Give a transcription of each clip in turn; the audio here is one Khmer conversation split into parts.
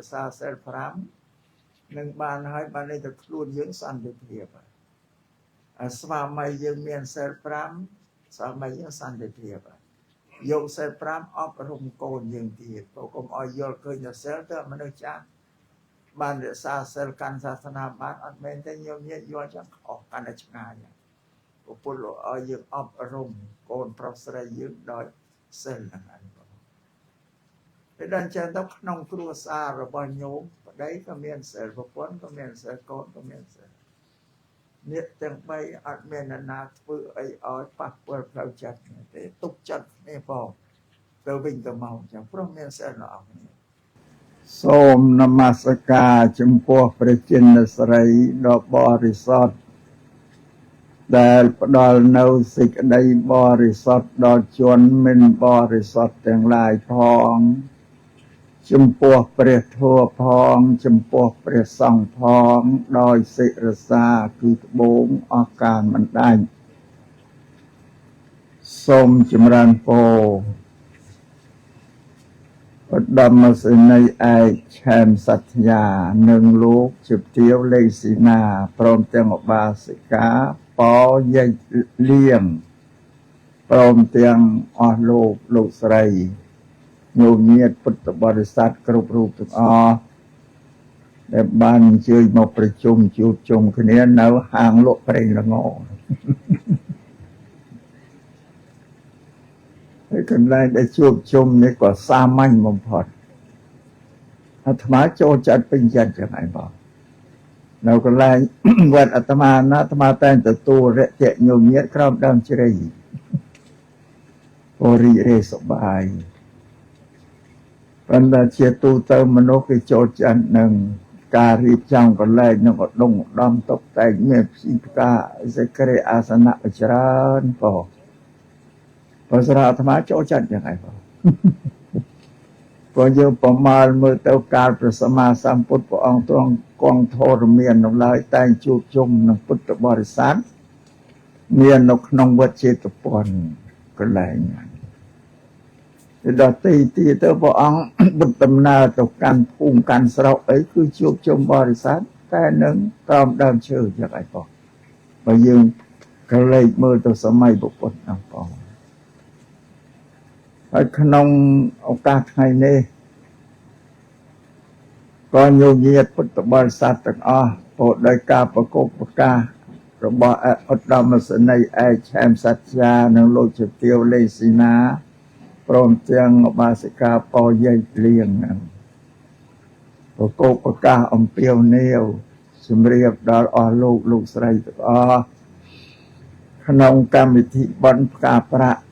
xa sel pram nâng bàn hai bàn này được luôn dưỡng sanh được hiệp sva mày dương miền sel pram sva mày dương sanh được hiệp dụ sel pram ấp rung cồn dương hiệp cũng oi vô cơ nhà sel đó mà nơi cha bàn để xa sel can sa sana bàn ăn men thế nhiều nhất vô chẳng khó can ở chỗ này của phụ lộ oi dương ấp rung cồn prosra dương đôi sel là anh cái đàn chân tóc nông cua xa rồi bao nhiêu đấy có miền sel và quấn có miền sel cồn có miền sel nhiệt tiếng bay ăn men là nát vừa ấy ở bắc vừa phao chặt để tục chặt này vào từ bình từ màu chẳng có men sel nàoសូមនមស្ការចំពោះព្រះចិនស្រីដ៏បរិសុទ្ធដែលផ្ដល់នៅសេចក្តីបរិសុទ្ធដល់ជនមិនបរិសុទ្ធទាំងឡាយផងចំពោះព្រះធម៌ផងចំពោះព្រះសង្ឃផងដោយសិរសាគឺត្បូងអស់កាលមិនដាច់សូមចម្រើនពរឧត្តមសេនីយ៍ឯកឆែមសត្យានិងលោកជទាវលេងស៊ីណាព្រមទាំងឧបាសិកាប៉យិលៀងព្រមទាំងអស់លោកស្រីញោមញាតិពុទ្ធបរិស័ទគ្រប់រូបទាំងអស់ដែលបានអញ្ជើញមកប្រជុំជួបជុំគ្នានៅហាងលក់ប្រេងល្ងហើយកន្លែងដែលជួបជុំនេះក៏សាមញ្ញបំផុតអាត្មាចូលចិត្តពេញចិត្តយ៉ាងไรបងនៅកន្លែងវត្តអាត្មាណាអាត្មាតែងទទួលរយៈញោមញាតិក្រោមដើមជ្រៃបរិរេសបាយប៉ុន្តែជាទូទៅមនុស្សគេចូលចិត្តនឹងការរៀបចំកន្លែងនឹងឧត្តមតុបតែងមានផ្ស៊ីផ្កាសេក្រិអាសនៈច្រើនបងបើស្រាប់អាត្មាចូលចិត្តយ៉ាងไรបងព្រោះយើងប្រមាលមើលទៅកាលព្រះសម្មាសម្ពុទ្ធព្រះអង្គទ្រង់គង់ធរមាននៅឡើយតែងជួបជុំនឹងពុទ្ធបរិស័ទមាននៅក្នុងវត្តចេតពុនកន្លែងដល់ទីទៅព្រះអង្គបិទដំណើរទៅកាន់ភូមិកាន់ស្រុកអីគឺជួបជុំបរិស័ទតែនឹងក្រោមដើមឈើយ៉ាងไรបងបើយើងក៏លេចមើលទៅសម័យពុទ្ធហ្នឹងបងហើយក្នុងឱកាសថ្ងៃនេះក៏ញោមញាតិពុទ្ធបរិស័ទទាំងអស់ពោលដោយការប្រកបប្រកាសរបស់ឧត្តមសេនីយ៍ឯកឆែមសត្យានិងលោកជទាវលេងស៊ីណាព្រមទាំងឧបាសិកាប៉យិលៀងនឹងប្រកបប្រកាសអំពាវនាវជំរាបដល់អស់លោកស្រីទាំងអស់ក្នុងកម្មវិធីបន់ផ្កាប្រាក់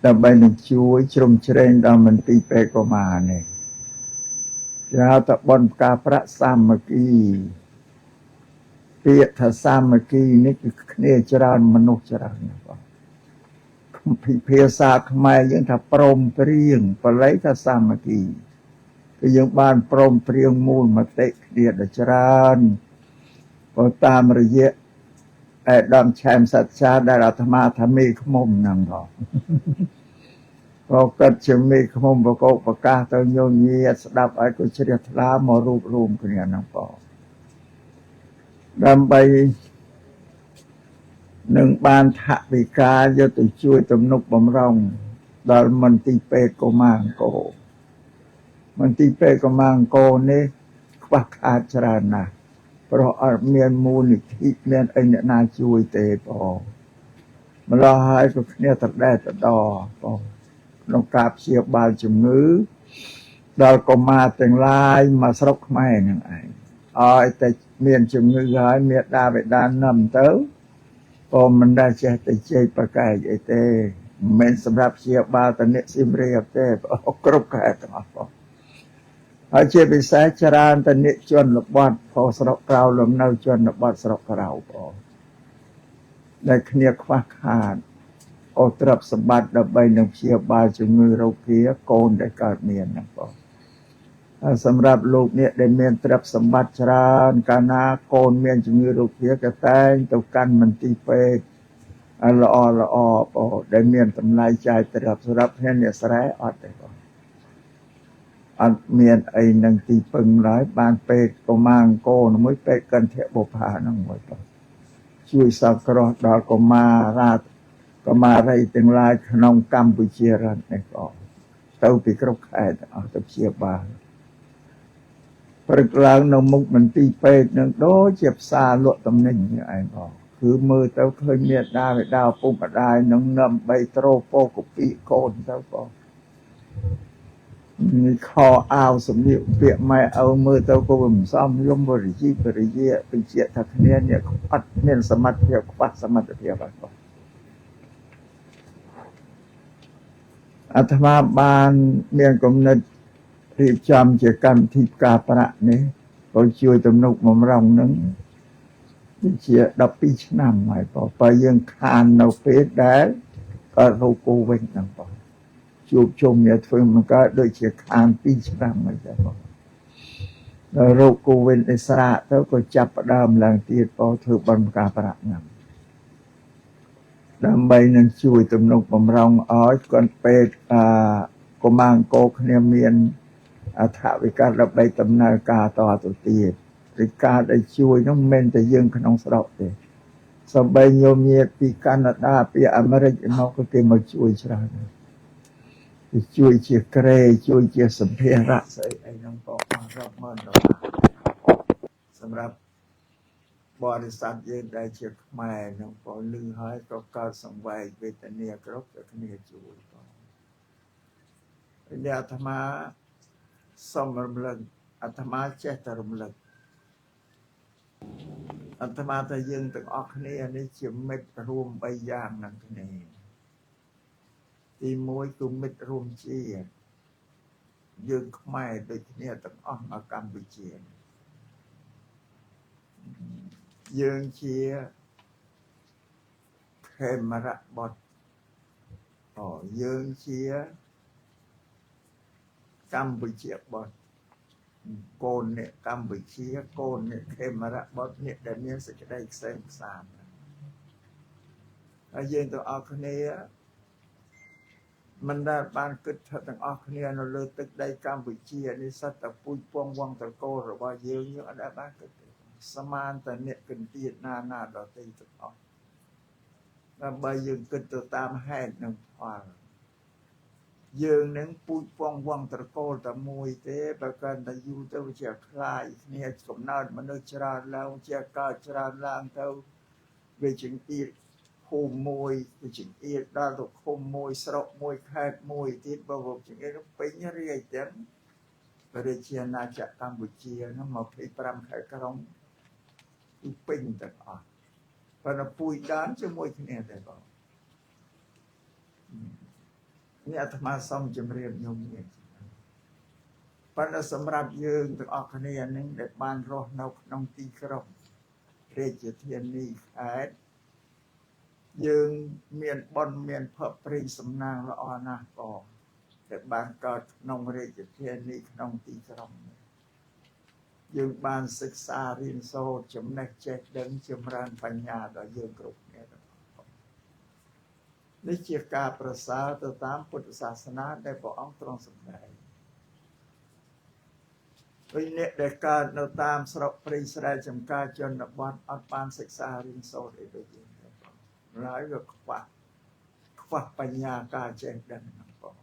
ដើម្បីនឹងជួយជ្រោមជ្រែងដល់មន្ទីរពេទ្យកុមារនេះគេហៅថាបន់ផ្កាប្រាក់សាមគ្គីពាក្យថាសាមគ្គីនេះគឺគ្នាច្រើនមនុស្សច្រើនណាបងភាសាខ្មែរយើងថាព្រមព្រៀងបល័យថាសាមគ្គីគឺយើងបានព្រមព្រៀងមូលមតិគ្នាដ៏ច្រើនព្រោះតាមរយៈឯកឧត្តមឆែមសត្យាដែលអាត្មាថាមេឃុំហ្នឹងបងព្រោះគាត់ជាមេឃុំប្រកបប្រកាសទៅញោមញាតិស្ដាប់ឲ្យក៏ជ្រះថ្លាមករួបរวมគ្នាហ្នឹងបងដើម្បីនឹងបានថវិកាយកទៅជួយទំនុកបំរុងដល់មន្ទីរពេទ្យកុមារអង្គរមន្ទីរពេទ្យកុមារអង្គរនេះខ្វះខាតច្រើនណាស់ព្រោះអត់មានមូលនិធិមានអីអ្នកណាជួយទេបងម្ល៉េះហើយក៏គ្នាតដែលតដបងក្នុងការព្យាបាលជំងឺដល់កុមារទាំងឡាយមកស្រុកខ្មែរនឹងឯងឲ្យតែមានជំងឺហើយមេដាបេដានឹមទៅក៏មិនដែលចេះតែជែកប្រកែកអីទេមិនមែនសម្រាប់ព្យាបាលតអ្នកសៀមរាបទេគ្រប់ខេត្តទាំងអស់បងហើយជាពិសេសច្រើនតអ្នកជនបទផងស្រុកក្រៅលំនៅជនបទស្រុកក្រៅបងដែលគ្នាខ្វះខាតអត់ទ្រព្យសម្បត្តិដើម្បីនឹងព្យាបាលជំងឺរោគាកូនដែលកើតមានហ្នឹងបងសម្រាប់លោកអ្នកដែលមានទ្រព្យសម្បត្តិច្រើនកាលណាកូនមានជំងឺរោគាក៏តែងទៅកាន់មន្ទីរពេទ្យល្អបងដែលមានតម្លៃចាយទ្រព្យសម្រាប់អ្នកស្រែអត់ទេបង អត់មានអីនឹងទីពឹងឡើយបានពេកកុមារអង្គរមួយពេកកិនធបុប្ផាហ្នឹងមួយទៅជួយសង្គ្រោះដល់កុមារីទាំងឡាយក្នុងកម្ពុជារដ្ឋនេះក៏ទៅពីគ្រប់ខេត្តអស់ទៅព្យាបាលព្រឹកឡើងនៅមុខមន្ទីរពេទ្យនឹងដូចជាផ្សារលក់ទំនិញឯងបងគឺមើលទៅឃើញមានដាវេដាពុកម្ដាយនឹងនាំបីត្រូពោកពីកូនទៅបងនេះខោអាវសម្លៀកពាក់ម៉ែឪមើលទៅក៏មិនសមយមរិយាបញ្ជាក់ថាគ្នានេះអត់មានសមត្ថភាពខ្វះសមត្ថភាពអត់បងអាត្មាបានមានគំនិតរៀបចំជាកម្មវិធីផ្កាប្រាក់នេះក៏ជួយទំនុកបំរុងនឹងជា12ឆ្នាំហើយបើយើងខាននៅពេលដែលក៏រកគូវិញហ្នឹងបងជួបជុំគ្នាធ្វើមិនកើតដូចជាខាន2ឆ្នាំហើយដែរបងដល់រកគូវិញឥស្រាទៅក៏ចាប់ផ្ដើមឡើងទៀតបងធ្វើបន់ផ្កាប្រាក់ហ្នឹងដើម្បីនឹងជួយទំនុកបំរុងឲ្យគាត់ពេទ្យកុមារអង្គរគ្នាមានអថវិកាដើម្បីដំណើរការតទៅទៀតឬការដែលជួយនោះមិនមែនតែយើងក្នុងស្រុកទេសូម្បីញោមញាតិពីកាណាដាពីអាមេរិកមកក៏គេមកជួយច្រើនគេជួយជាក្រែជួយជាសម្ភារៈស្អីហ្នឹងក៏$10,000សម្រាប់បរិស័ទយើងដែលជាខ្មែរហ្នឹងក៏លឺហើយក៏កើតសង្វេគវេទនាគ្រប់តែគ្នាជួយបងអាត្មាសូមរំលឹកអាត្មាចេះតែរំលឹកអាត្មាថាយើងទាំងអស់គ្នានេះជាមិត្តរួម3យ៉ាងនឹងគ្នាទី1គឺមិត្តរួមជាតិយើងខ្មែរដូចគ្នាទាំងអស់នៅកម្ពុជាយើងជាខេមរៈបុត្រយើងជាកម្ពុជាបុត្រកូនអ្នកកម្ពុជាកូនអ្នកខេមរៈបុត្រអ្នកដែលមានសេចក្តីក្សេមក្សាន្តហើយយើងទាំងអស់គ្នាមិនដែលបានគិតថាទាំងអស់គ្នានៅលើទឹកដីកម្ពុជានេះសត្វតែពូជពងវងត្រកូលរបស់យើងអត់ដែលបានគិតទេសមានតែអ្នកគន្ទៀតណាដទៃទាំងអស់ដើម្បីយើងគិតទៅតាមហេតុនិងផលយើងនឹងពូជពងវងត្រកូលតែមួយទេបើកាន់តែយូរទៅជាខ្លាយគ្នាកំណើតមនុស្សច្រើនឡើងជាកើតច្រើនឡើងទៅវាចង្អៀតភូមិមួយវាចង្អៀតដល់ទៅឃុំមួយស្រុកមួយខេត្តមួយទៀតបើវាចង្អៀតពេញរាជទាំងប្រជាអាណាចក្រកម្ពុជានោះ25ខេត្តក្រុងគឺពេញទាំងអស់ប៉ុន្តែពូជដើមជាមួយគ្នាដែរបងនេះអាត្មាសូមជម្រាបញោមនេះប៉ុន្តែសម្រាប់យើងទាំងអស់គ្នានឹងដែលបានរស់នៅក្នុងទីក្រុងរាជធានីខេត្តយើងមានបុណ្យមានភ័ព្វព្រេងសំណាងល្អណាស់បងដែលបានកើតក្នុងរាជធានីក្នុងទីក្រុងយើងបានសិក្សារៀនសូត្រចំណេះចេះដឹងចម្រើនបញ្ញាដល់យើងគ្រប់គ្នានេះជាការប្រសើរទៅតាមពុទ្ធសាសនាដែលព្រះអង្គទ្រង់សម្ដែងដូចអ្នកដែលកើតនៅតាមស្រុកព្រៃស្រែចម្ការជនបទអត់បានសិក្សារៀនសូត្រអីដូចយើងទេបងឡើយវាខ្វះបញ្ញាការចេះដឹងហ្នឹងបង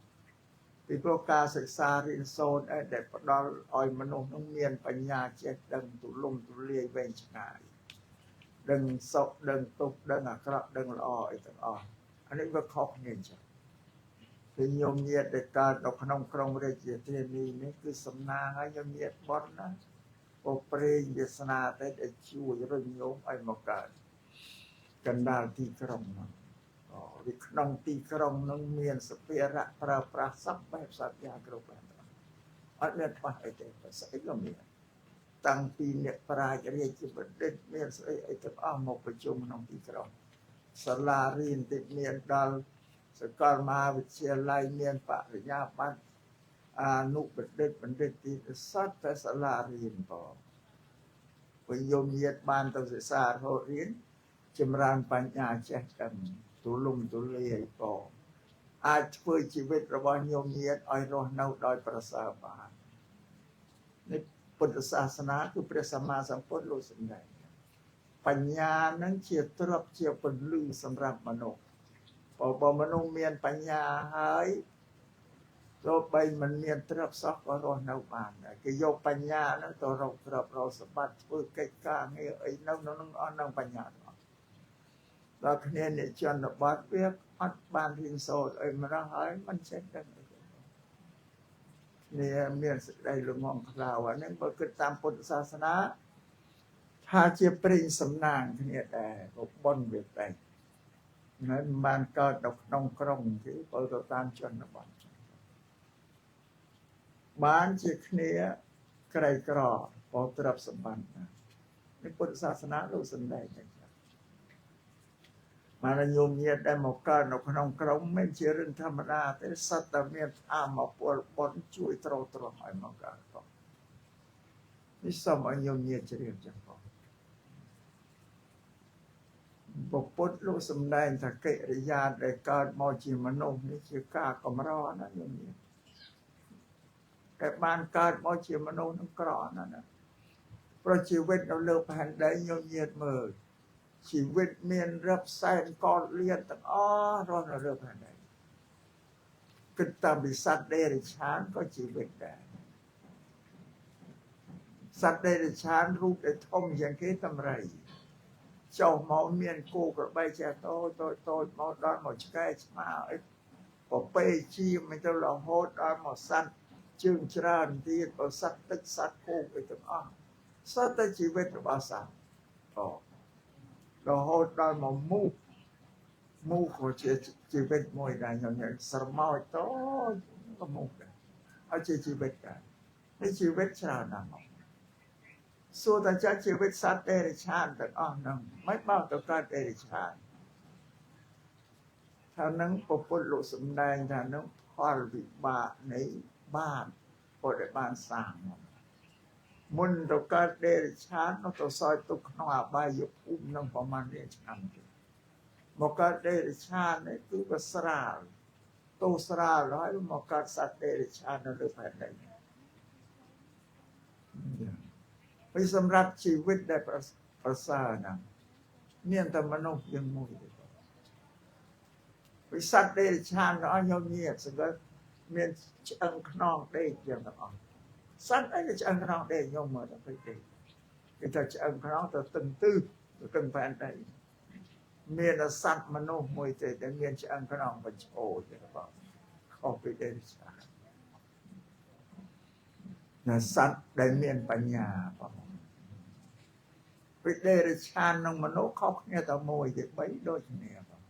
ពីព្រោះការសិក្សារៀនសូត្រដែលផ្ដល់ឲ្យមនុស្សនឹងមានបញ្ញាចេះដឹងទូលំទូលាយវែងឆ្ងាយដឹងសុខដឹងទុក្ខដឹងអាក្រក់ដឹងល្អអីទាំងអស់អានេះវាខុសគ្នាចឹងពីញោមញាតិដែលកើតនៅក្នុងក្រុងរាជធានីនេះគឺសំណាងឲ្យញោមញាតិបន់ណាពុព្រេងវាសនាតែជួយរុញញោមឲ្យមកកើតកណ្ដាលទីក្រុងហ្នឹងvìក្នុងទីក្រុងនឹងមានសភារៈប្រើប្រាស់សពបែបសត្វយ៉ាងគ្រប់បែបអត់មានខ្វះអីទេស្អីក៏មានតាំងពីអ្នកប្រាជ្ញរាជបណ្ឌិតមានស្អីអីទាំងអស់មកប្រជុំក្នុងទីក្រុងសាលារៀនទីមានដល់សាកលមហាវិទ្យាល័យមានបរិញ្ញាបត្រអនុបណ្ឌិតទីសត្វតែសាលារៀនបងវិយមញាតបានទៅសិក្សារហូតរៀនចម្រើនបញ្ញាចេះដឹងទូលំទូលាយបងអាចធ្វើជីវិតរបស់ញោមញាតឲ្យរស់នៅដោយប្រសើរបាន ពុទ្ធសាសនាគឺព្រះសម្មាសម្ពុទ្ធលោកសម្ដែងបញ្ញានឹងជាទ្រព្យជាពលឺសម្រាប់មនុស្សបើមនុស្សមានបញ្ញាហើយទោះបីមិនមានទ្រព្យសោះក៏រស់នៅបានដែរគេយកបញ្ញាហ្នឹងទៅរកទ្រព្យរកសម្បត្តិធ្វើកិច្ចការងារអីនៅនឹងអស់នឹងបញ្ញាដល់គ្នាអ្នកជនបទវាអត់បានរៀនសូត្រអីម្ដងហើយមិនចេះដឹងនេះមានសេចក្តីល្ងងខ្លៅអាហ្នឹងបើគិតតាមពុទ្ធសាសនាថាជាព្រេងសំណាងគ្នាដែរបុណ្យវាតែមិនបានកើតនៅក្នុងក្រុងទេបើទៅតាមជនបទបានជាគ្នាក្រីក្របោទ្រព្យសម្បត្តិនេះពុទ្ធសាសនាលោកសំដែងចឹងបានញោមញាតដែលមកកើតនៅក្នុងក្រុងមិនជារឿងធម្មតាទេសត្វតែមានអាមពលបុណ្យជួយទ្រទ្រង់ឲ្យមកកើតផងនេះសូមឲ្យញោមញាតជ្រាបចឹងផងពុទ្ធលោកសំដែងថាកិរិយាដែលកើតមកជាមនុស្សនេះជាការកម្រណាញោមញាតតែបានកើតមកជាមនុស្សនឹងក្រណាព្រោះជីវិតនៅលើផែនដីញោមញាតមើលជីវិតមានរាប់សែនកោតលានទាំងអស់រស់នៅលើផែនដីគិតតាមវិសត្វដេរិឆានក៏ជីវិតដែរសត្វដេរិឆានរូបដែលធំជាងគេតម្រៃចុះមកមានគោក្របីចេះតូចមកដល់មកឆ្កែឆ្មាអីពពេជាមិនទៅរហូតដល់មកសត្វជើងច្រើនទៀតបើសត្វទឹកសត្វគោអីទាំងអស់សត្វតែជីវិតរបស់សត្វរហូតដល់មកមូក៏ជាជីវិតមួយដែរញ៉ាំស្រមោចតក៏មូដែរហើយជាជីវិតដែរនេះជីវិតច្រើនណាស់មកសួរតែចាស់ជីវិតសត្វទេរិឆានទាំងអស់ហ្នឹងមិនបោកទៅកើតទេរិឆានថានឹងពុទ្ធលោកសំដែងថានឹងផលវិបាកនៃបាបពុទ្ធបានសាងមុនទៅកើតទេរិឆាននោះទៅសោយទុកក្នុងអបាយភូមិនឹងប្រមាណរៀងឆ្នាំទៀតមកកើតទេរិឆាននេះគឺក៏ស្រាលទោស្រាលហើយមកកើតសត្វទេរិឆាននៅលើផែនដីហើយសម្រាប់ជីវិតដែលប្រសើរណាស់មានតែមនុស្សយើងមួយទេវិសត្វទេរិឆានអស់ញោមញាតសង្កត់មានឆ្អឹងខ្នងដេកយ៉ាងទាំងអស់សត្វអីក៏ឆ្អឹងខ្នងដេកញោមមើលទៅពេកទេគេថាឆ្អឹងខ្នងទៅតឹងទិសទៅតឹងផែនដីមានសត្វមនុស្សមួយទេដែលមានឆ្អឹងខ្នងបញ្ឈោទេបងខុសពីទេរិឆានណាសត្វដែលមានបញ្ញាបងពីទេរិឆាននិងមនុស្សខុសគ្នាតែមួយទេ3ដូចគ្នាបង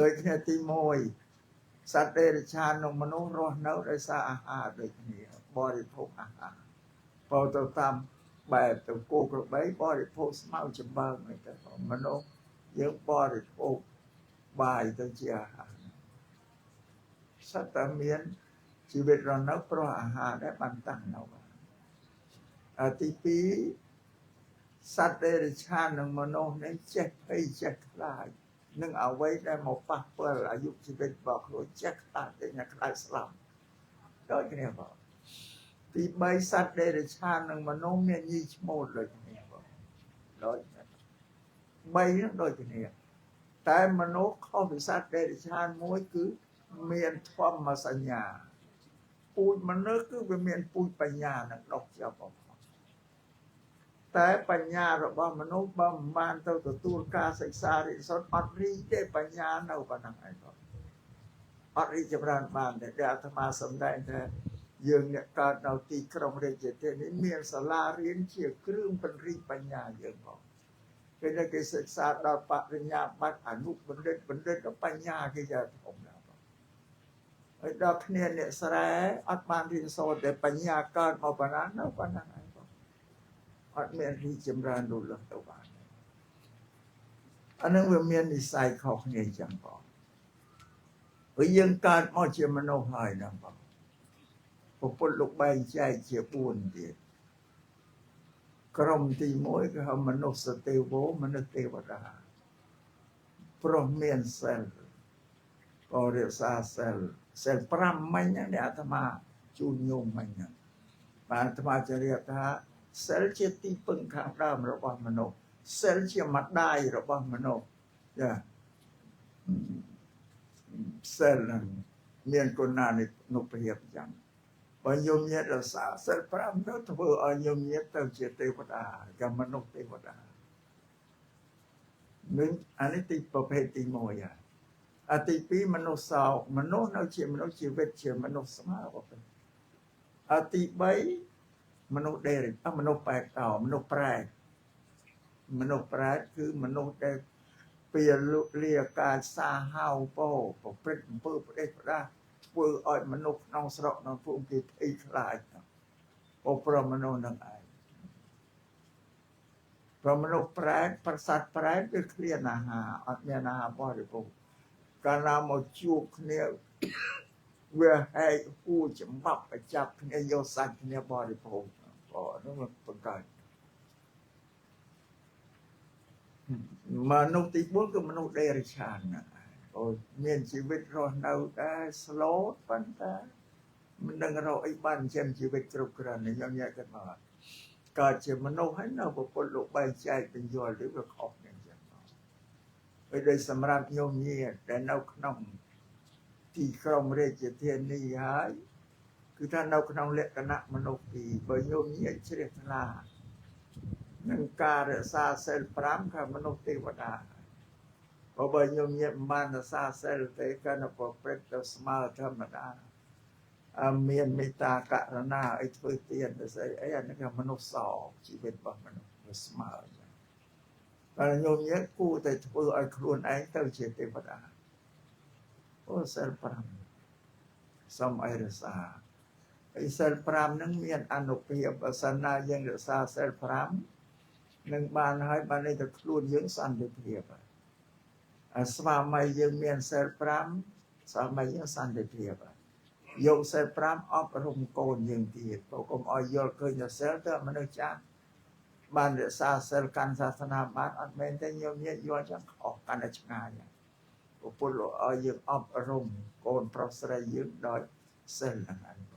ដូចគ្នាទី1សត្វទេរិឆាននិងមនុស្សរស់នៅដោយសារអាហារដូចគ្នាបរិភោគអាហារបើទៅតាមបែបទៅគោក្របីបរិភោគស្មៅចម្បើងអីទៅមនុស្សយើងបរិភោគបាយទៅជាអាហារសត្វតែមានជីវិតរស់នៅព្រោះអាហារដែលបានតាំងនៅទី2សត្វទេរិឆាននិងមនុស្សនេះចេះភ័យចេះខ្លាចនឹងអ្វីដែលមកប៉ះពាល់អាយុជីវិតរបស់ខ្លួនចេះខ្លាចតែអ្នកខ្លាចស្លាប់ដូចគ្នាបងទី3សត្វទេរិឆាននិងមនុស្សមានញីឈ្មោលដូចគ្នាបងដូច3ហ្នឹងដូចគ្នាតែមនុស្សខុសពីសត្វទេរិឆានមួយគឺមានធម្មសញ្ញាពូជមនុស្សគឺវាមានពូជបញ្ញានឹងដុសជាប់បងតែបញ្ញារបស់មនុស្សបើមិនបានទៅទទួលការសិក្សារៀនសូត្រអត់រីកទេបញ្ញានៅប៉ុណ្ណឹងឯងបងអត់រីកចម្រើនបានទេដែលអាត្មាសម្ដែងថាយើងអ្នកកើតនៅទីក្រុងរាជធានីមានសាលារៀនជាគ្រឿងពង្រីកបញ្ញាយើងផងពេលដែលគេសិក្សាដល់បរិញ្ញាបត្រអនុបណ្ឌិតបញ្ញាគេយកធំណាស់បងហើយដល់គ្នាអ្នកស្រែអត់បានរៀនសូត្រតែបញ្ញាកើតមកប៉ុណ្ណានៅប៉ុណ្ណឹងឯងអត់មានរីកចម្រើនលូតលាស់ទៅបានអានឹងវាមាននិស្ស័យខុសគ្នាចឹងបងព្រោះយើងកើតមកជាមនុស្សហើយណាបងពុទ្ធលោកបែងចែកជា4ទៀតក្រុមទី1គឺហៅមនុស្សទេវោមនុស្សទេវតាព្រោះមានសិលក៏រក្សាសិល5មិញនេះអាត្មាជូនញោមមិញ បានអាត្មាจะเรียกថាសិលជាទីពឹងខាងដើមរបស់មនុស្សសិលជាម្ដាយរបស់មនុស្សចាសិលនឹងមានគុណណានុភាពយ៉ាងបើញោមញាតរសាសិល5ទៅធ្វើឲ្យញោមញាតទៅជាទេវតាਜਾਂមនុស្សទេវតានឹងអានេះទីប្រភេទទី1អាទី2មនុស្សសោកមនុស្សនៅជាមនុស្សជីវិតជាមនុស្សស្មើអាទី3មនុស្សដែលមនុស្សបែកតោមនុស្សប្រែតគឺមនុស្សដែលពីលាការសាហាវពោប្រព្រឹត្តអំពើផ្ដេសផ្ដាសធ្វើឲ្យមនុស្សក្នុងស្រុកក្នុងភូមិគេភ័យខ្លាចប្រមនុស្សនឹងឯងប្រមនុស្សប្រែតប្រសាទប្រែតវាឃ្លានអាហារអត់មានអាហារបរិភោគកាលណាមកជួបគ្នាវាហែកហួចំបាប់ប្រចាប់គ្នាយកសាច់គ្នាបរិភោគនោះมันបង្កើតមនុស្សទី4គឺមនុស្សដេរិឆានអូមានជីវិតរស់នៅតែស្លូតប៉ុន្តែមិនដឹងរកអីបានចិញ្ចឹមជីវិតគ្រប់គ្រាន់ខ្ញុំញ៉ាំគាត់មកកើតជាមនុស្សហើយនៅប្រពន្ធលោកបែងចែកបញ្យល់ឬវាខុសគ្នាចឹងហើយដោយសម្រាប់ញោមញាតដែលនៅក្នុងទីក្រុងរាជធានីហើយគឺថានៅក្នុងលក្ខណៈមនុស្សពីរបើញោមញាតជ្រះថ្លានឹងការរក្សាសិល5ខាងមនុស្សទេវតាបើញោមញាតមិនបានរក្សាសិលទេក៏នៅប្រព្រឹត្តទៅស្មើធម្មតាមានមេត្តាករុណាអីធ្វើទានទៅស្អីអីអានេះគឺមនុស្សសជីវិតរបស់មនុស្សវាស្មើតែញោមញាតគួរតែធ្វើឲ្យខ្លួនឯងទៅជាទេវតាអូសិល5សូមឲ្យរក្សាហើយសិល5នឹងមានអនុភាពបើសិនណាយើងរក្សាសិល5នឹងបានហើយបានតែខ្លួនយើងសន្តិភាពស្វាមីយើងមានសិល5ស្វាមីយើងសន្តិភាពយកសិល5អប់រំកូនយើងទៀតព្រោះកុំឲ្យយល់ឃើញថាសិលទៅមនុស្សចាស់បានរក្សាសិលកាន់សាសនាបានអត់មែនទេញោមញាតយល់ចឹងខុសកាន់តែឆ្ងាយពុទ្ធលោកឲ្យយើងអប់រំកូនប្រុសស្រីយើងដោយសិលហ្នឹងឯង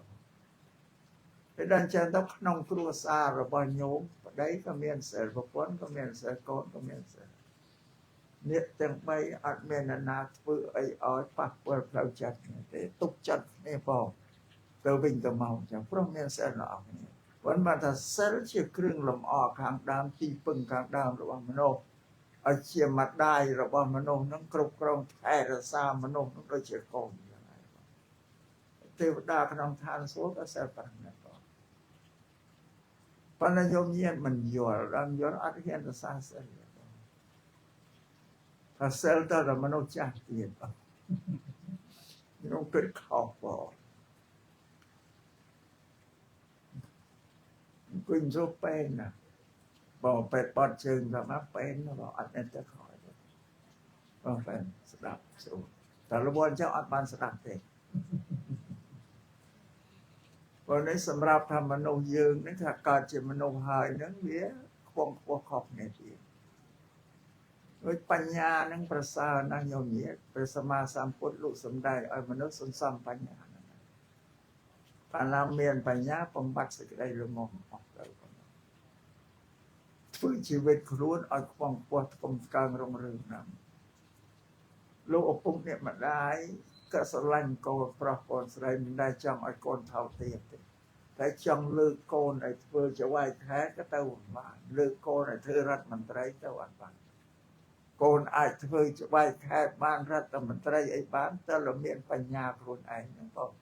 ពេលដល់ចឹងទៅក្នុងគ្រួសាររបស់ញោមប្តីក៏មានសិលប្រពន្ធក៏មានសិលកូនក៏មានសិលអ្នកទាំង3អត់មានណាធ្វើអីឲ្យប៉ះពាល់ផ្លូវចិត្តទេទុកចិត្តគ្នាផងទៅវិញទៅមកចឹងព្រោះមានសិលល្អគ្នាប៉ុន្តែថាសិលជាគ្រឿងលម្អខាងដើមទីពឹងខាងដើមរបស់មនុស្សឲ្យជាម្ដាយរបស់មនុស្សនឹងគ្រប់គ្រងថែរក្សាមនុស្សនឹងដូចជាកូនចឹងហើយទេវតាក្នុងឋានសួគ៌ក៏សិល5ដែរបងប៉ុន្តែញោមញាតមិនយល់ដល់យល់អត់ហ៊ានរក្សាសិលថាសិលទៅដល់មនុស្សចាស់ទៀតបងខ្ញុំគិតខុសបងគុញចូលពេនណាបងពេតបត់ជើងទៅមកពេនបងអត់មានទៅខ້ອຍបងពេនស្ដាប់ស្រួលតែរវល់ចុះអត់បានស្ដាប់ទេព្រោះនេះសម្រាប់ថាមនុស្សយើងនេះថាកើតជាមនុស្សហើយហ្នឹងវាខ្ពង់ខ្ពស់ខុសគ្នាទៀតដោយបញ្ញានឹងប្រសើរណាស់ញោមញាតព្រះសម្មាសម្ពុទ្ធលោកសម្ដែងឲ្យមនុស្សសន្សំបញ្ញាបានឡើងមានបញ្ញាបំបត្តិសេចក្តីរមាស់អស់ទៅធ្វើជីវិតខ្លួនឲ្យខ្ពង់ខ្ពស់ថ្កុំកើងរុងរឿងណាស់លោកឪពុកអ្នកម្ដាយក៏ស្រឡាញ់កូនប្រុសកូនស្រីមិនដែលចង់ឲ្យកូនថោកទាបទេតែចង់លើកកូនឲ្យធ្វើជាវាយខែក៏ទៅបានលើកកូនឲ្យធ្វើរដ្ឋមន្ត្រីទៅអត់បានកូនអាចធ្វើជាវាយខែបានរដ្ឋមន្ត្រីអីបានតែលមានបញ្ញាខ្លួនឯងហ្នឹងបង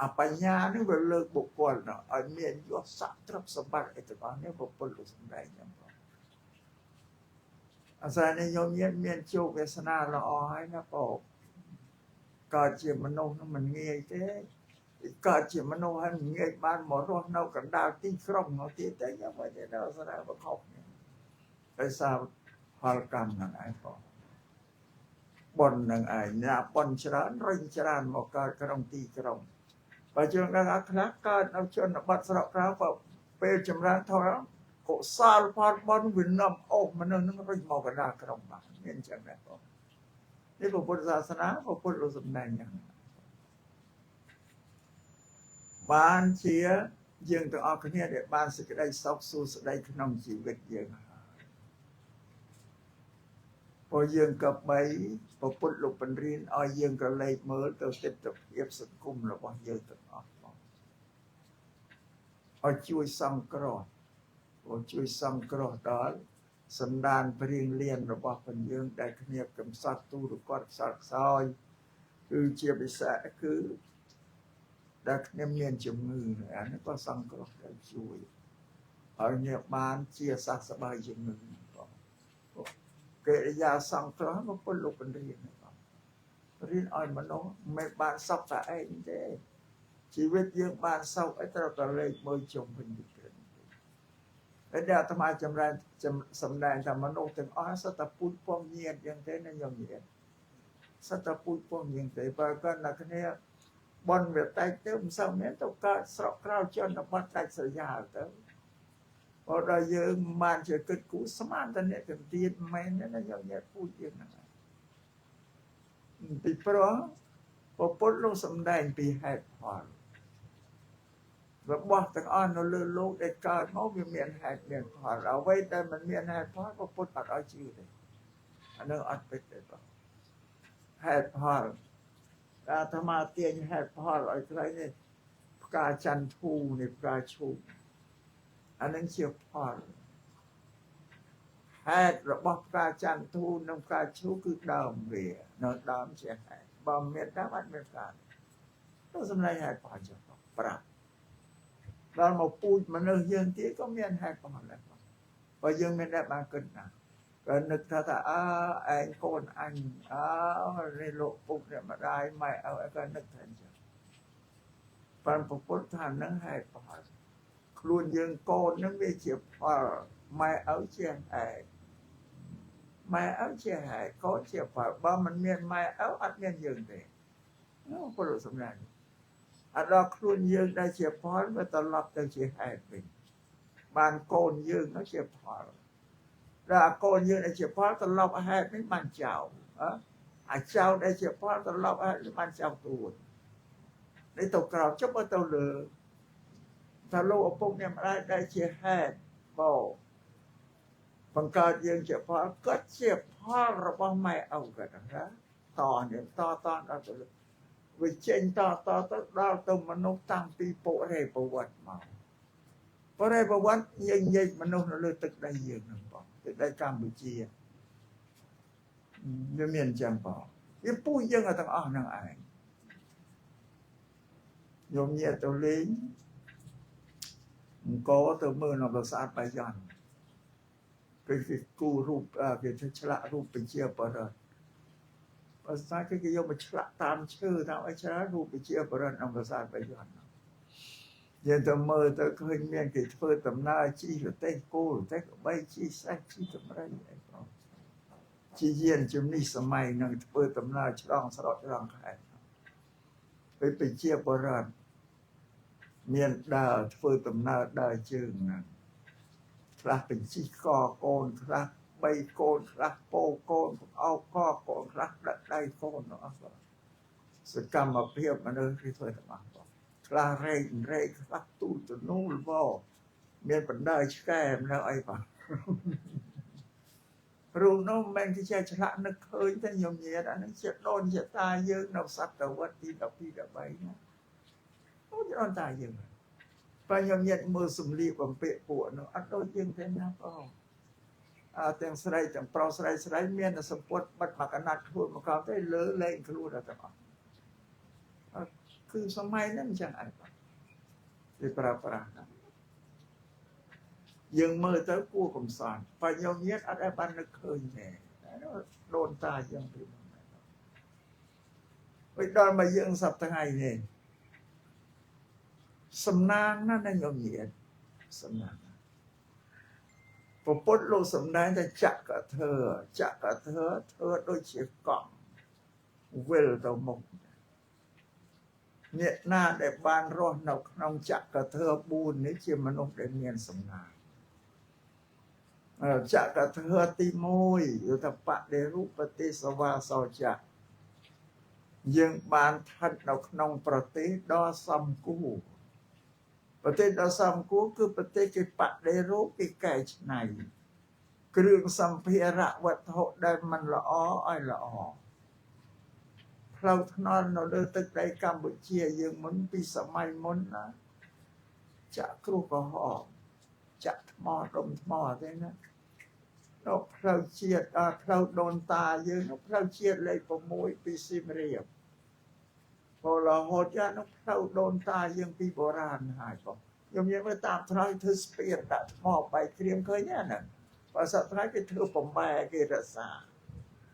អបញ្ញានេះវាលើកបុគ្គលឲ្យមានយសស័ក្តិទ្រព្យសម្បត្តិអីទាំងអស់នេះពុទ្ធលោកសម្ដែងហ្នឹងបងអាស្រ័យនេះញោមញាតមានជោគវាសនាល្អហើយណាបងកើតជាមនុស្សមិនងាយទេកើតជាមនុស្សហើយមិនងាយបានមករស់នៅកណ្ដាលទីក្រុងនោះទៀតទេយ៉ាងម៉េចទៅអាស្រ័យបខុសដោយសារផលកម្មហ្នឹងឯងបងបុណ្យហ្នឹងឯងណាបុណ្យច្រើនរុញច្រើនមកកើតក្នុងទីក្រុងបើយើងដឹងថាខ្លះកើតនៅជនបទស្រុកក្រៅក៏ពេលចម្រើនធម៌កុសលផលបុណ្យវានាំអូសមនុស្សនឹងរុញមកកណ្ដាលក្រុងបានមានចឹងដែរបងនេះពុទ្ធសាសនាពុទ្ធលោកសម្ដែងយ៉ាងបានជា យើងទាំងអស់គ្នាដែលបានសេចក្តីសុខសួស្តីក្នុងជីវិតយើងព្រោះយើងក៏បីពុទ្ធលោកបញ្រៀនឲ្យយើងក៏លេខមើលទៅទិដ្ឋភាពសង្គមរបស់យើងទាំងអស់ឲ្យជួយសង្គ្រោះជួយសង្គ្រោះដល់សន្តានព្រៀងលៀនរបស់ព្រះយើងដែលគ្នាកំសត់ទូរគាត់ខ្សត់ខ្សោយគឺជាពិសេសគឺដែលគ្នាមានជំងឺអានេះក៏សង្គ្រោះទៅជួយឲ្យអ្នកបានជាសះស្បើយជំងឺកិរិយាសង្គ្រោះមកពុទ្ធលោកបញ្រៀនរៀនឲ្យមនុស្សមិនបានសុខតែឯងទេជីវិតយើងបានសុខឲ្យត្រូវតែលេខមើលជុំវិញទៅហើយដែលអាត្មាចម្រើនសម្ដែងថាមនុស្សទាំងអស់សត្វតែពុទ្ធពងញាតយ៉ាងទេណាញោមញាតសត្វតែពុទ្ធពងយ៉ាងទេបើគាត់ណាគ្នាបនវាតែទៅមិនសូវមានទៅកើតស្រកក្រៅជនបទដាច់ស្រយាលទៅបើដល់យើងបានជាគិតគូរស្មានតែអ្នកទៅទៀតមែនណាញោមញាតពូជយើងហ្នឹងពីព្រោះពុទ្ធលោកសម្ដែងពីហេតុផលរបស់ទាំងអស់នៅលើโลกដែលកើតមកវាមានហេតុមានផលអ្វីដែលមិនមានហេតុផលក៏ពុទ្ធអត់ឲ្យជឿទេអានោះអត់ពិតទេបងហេតុផលអាត្មាទាញហេតុផលឲ្យខ្លះនេះផ្កាចន្ទធូនេះផ្កាឈូកអានឹងជាផលហេតុរបស់ផ្កាចន្ទធូនិងផ្កាឈូកគឺដើមវានៅដើមជាហេតុបើមានដើមអត់មានផ្កាទៅសម្ដែងហេតុផលចុះប្រាប់ដល់មកពូជមនុស្សយើងទៀតក៏មានហេតុផលដែរបើយើងមានតែបានគិតណាក៏នឹកថាឯងកូនអញនេះលោកពុកនេះម្ដាយម៉ែឲ្យក៏នឹកថាអញ្ចឹងបានពុទ្ធថានឹងហេតុផលខ្លួនយើងកូននឹងវាជាផលម៉ែឲ្យជាហេតុម៉ែឲ្យជាហេតុកូនជាផលបើមិនមានម៉ែឲ្យអត់មានយើងទេនោះពុទ្ធសម្ដែងអត់ដល់ខ្លួនយើងដែលជាផលវាត្រឡប់ទៅជាហេតុវិញបានកូនយើងនោះជាផលដល់កូនយើងដែលជាផលត្រឡប់ហេតុវិញបានចៅអាចៅដែលជាផលត្រឡប់ហេតុបានចៅទួតនេះទៅក្រោយចុះបើទៅលើថាលោកឪពុកអ្នកម្ដាយដែលជាហេតុបោបង្កើតយើងជាផលគាត់ជាផលរបស់ម៉ែឪគាត់ណាតនេះតដល់ទៅវាចេញតទៅដល់ទៅមនុស្សតាំងពីពុរេប្រវត្តិមកពុរេប្រវត្តិយើងនិយាយមនុស្សនៅលើទឹកដីយើងហ្នឹងបងទឹកដីកម្ពុជាវាមានចឹងបងវាពូជយើងទាំងអស់ហ្នឹងឯងញោមញាតទៅលេងអង្គទៅមើលនៅប្រាសាទបាយ័នគេគូរូបគេឆ្លាក់រូបបញ្ជាបរិទ្ធភាសាគេយកមកឆ្លាក់តាមឈើតាមអីច្រើនរូបបញ្ជាបរិទ្ធអង្គប្រាសាទបាយ័នយើងទៅមើលទៅឃើញមានគេធ្វើដំណើរជិះរទេះគោរទេះក្បីជិះសេះជិះតម្រៃអីបងជាយានជំនិះសម័យនឹងធ្វើដំណើរឆ្លងស្រកឆ្លងខេត្តពេលបញ្ជាបរិទ្ធមានដើរធ្វើដំណើរដើរជើងហ្នឹងខ្លះបញ្ជីកកូនខ្លះ3កូនខ្លះពោកូនអោកកូនខ្លះដាក់ដៃកូនអស់សកម្មភាពមនុស្សគេធ្វើតែបានខ្លះរែកខ្លះទូលទៅនោះវមានបណ្ដោយឆ្កែនៅអីបាទរូបនោះមិនគេចេះឆ្លាក់នឹកឃើញតែញោមញាតអានឹងជាដូនជាតាយើងនៅសតវត្សទី12 13ណាអូដូនតាយើងបើញោមញាតមើលសម្លៀកបំពាក់ពួកនោះអត់ដូចយើងទេណាបងទាំងស្រីទាំងប្រុសស្រីមានតែសម្ពុតបិទមកកណាត់ខ្លួនមកកោទៅលើលែងខ្លួនដល់ទាំងអស់គឺសម័យហ្នឹងអញ្ចឹងអត់វាប្រើប្រាស់ណាយើងមើលទៅគួរកំសត់បើញោមញាតអត់បាននឹកឃើញទេដូនតាយើងពីហ្នឹងហើយដល់មកយើងសប្តាហ៍ថ្ងៃនេះសំណាងណាស់ញោមញាតសំណាងពុទ្ធលោកសម្ដែងថាចក្រធ្វើធ្វើដូចជាកង់វិលទៅមុខអ្នកណាដែលបានរស់នៅក្នុងចក្រធ្វើ4នេះជាមនុស្សដែលមានសំណាងចក្រធ្វើទី1យុទ្ធបដិរូបតិសវាសោចៈយើងបានស្ថិតនៅក្នុងប្រទេសដ៏សំគួរ ประเทศเราซ้ำกูคือประเทศที่ปะได้รู้ที่แก่ชนัยเครื่องสัมภาระวัตถุได้มันละอ้อไอละอ้อเราทนอนเราเดินตึกในกัมพูชายังมันปีสมัยมันนะจะครูก็หอบจะมอดมมอได้นะนกเราเชียดเราโดนตาเยอะนกเราเชียดเลยประมวยปีซิมเรียบพอเราโหดยานกเราโดนตายังปีโบราณหายไปยังยังไม่ตามทรายเธอสเปียร์ตัดหม้อไปเคลียมเคยเนี่ยน่ะภาษาไทยก็เธอผมแม่เกศษา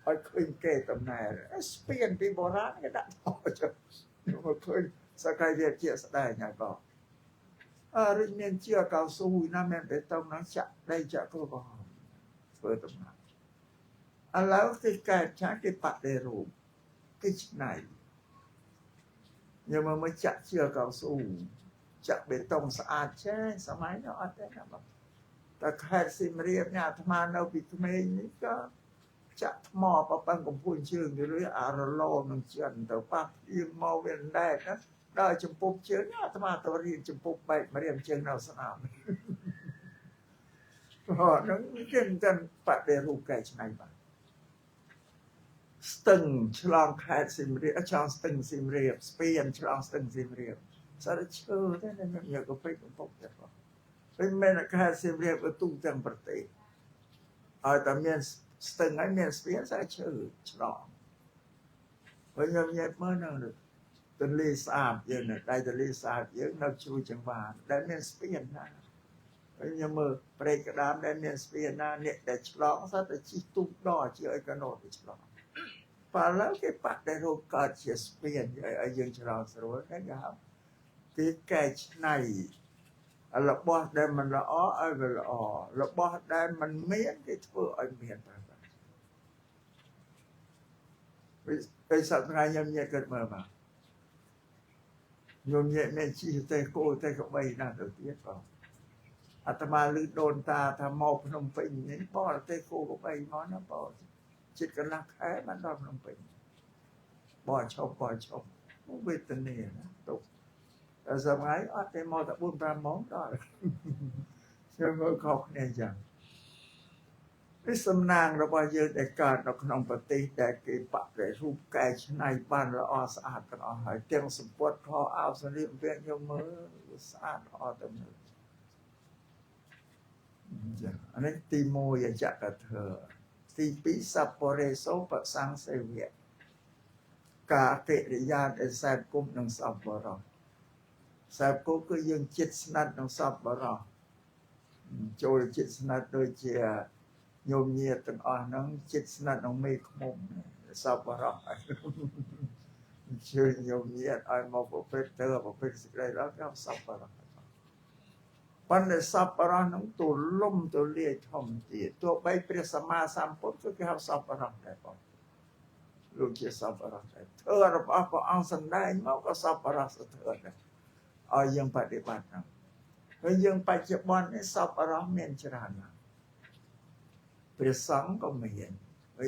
ไอ้เคยเกศตำแหน่งสเปียร์ปีโบราณก็ได้พอจะมาเคยสกายเรียกเจียสได้ไงก็เรื่องเนียนเชื่อเก่าสู้นะแม่แต่ต้องนั้นจะได้จะก็บอกเปิดตำแหน่งแล้วที่การใช้ที่ปัดในรูปที่ไหนยังมาไม่จะเชื่อเก่าสู้จะเป็นตรงสะอาดใช่สมัยนั้นอาจจะนะแต่แค่สิมเรียบเนี่ยธรรมาเราปิดเมย์นี่ก็จะมอปะปังกับพูนชื่อหรืออารโลนังเชื่อแต่ปักยืมมอเวนได้นะได้จมปุบเชื่อเนี่ยธรรมาตัวเรียนจมปุบไปมาเรียนเชื่อเราสนามเพราะนั่งเก่งกันปะเดรูไก่ชนายบ้านสตึงฉลองแค่สิมเรียบฉลองสตึงสิมเรียบสเปียนฉลองสตึงสิมเรียบสารเชื่อได้ในเมืองเยอะก็ไปกับพวกเจ้าเป็นแม่นักการสิมเรียบก็ตุ้งจังประเทศแต่เมียนสตึงไอ้เมียนสเปียนสารเชื่อฉลองเพราะยังยัดเมื่อนั่งเลยตอนลีสอาบเยอะเนี่ยได้ตอนลีสอาบเยอะนับชูจังหวะได้เมียนสเปียนนะเพราะยังมือเปรกระดามได้เมียนสเปียนนะเนี่ยแต่ฉลองซะแต่ชีตุ้งดอเชื่อไอ้กระโนดฉลองพอแล้วแกปัดได้โรคการเชียสเปียนไอ้ยังฉลองสรวยนะครับที่แก่ในละบอสได้มันละอ้อไอ้ก็ละอ้อละบอสได้มันเมียนที่ทั่วไอ้เมียนไปสัตว์ไงยังเมียเกิดมาบ้างยมเมียเมียชี้เตะโก้เตะกับใบหน้าตัวเตี้ยก่อนอาตมาลือโดนตาทำมอพนมเป็นนี่ป้อเตะโก้กับใบน้อยนะป้อจิตกันรักแค่มันรอบพนมเป็นบ่อชมเวทเนียนะตกแต่สมัยอาตมาแต่บุญปรามองได้เชื่อมือเขาเนี่ยจังที่สำนางเราว่าเยอะแต่การเราขนมปฏิแต่กีปะแต่รูปแก่ชนายบ้านเราสะอาดกันหายเตียงสมบูรณ์พอเอาสลิมเวียนยมือสะอาดเต็มเลยอันนี้ตีโมยจะกระเธอตีปิสัปเรโซปะสังเสวียกาเกริยานเอแซบกุมนังสับบรอแซบกุมก็ยังจิตสนัดนังสับบรอโจรจิตสนัดโดยเจียโยมเงียตั้งนังจิตสนัดนังไม่ขมุมสับบรอเชื่อโยมเงียไอ้มาประเภทเตอร์ประเภทสิ่งใดแล้วก็สับบรอปันในสับบรอนังตัวล่มตัวเลี้ยทอมตีตัวใบเปรียสมาสัมพุทธก็คือสับบรอได้ปะลูกจะสับปะรดเธอรับเอาสันได้เมาก็สับปะรดเถิดเอายังปฏิบัตินะยังปัจจุบันนี้สับปะรดเมียนจรานะเปรียสังก็ไม่เห็น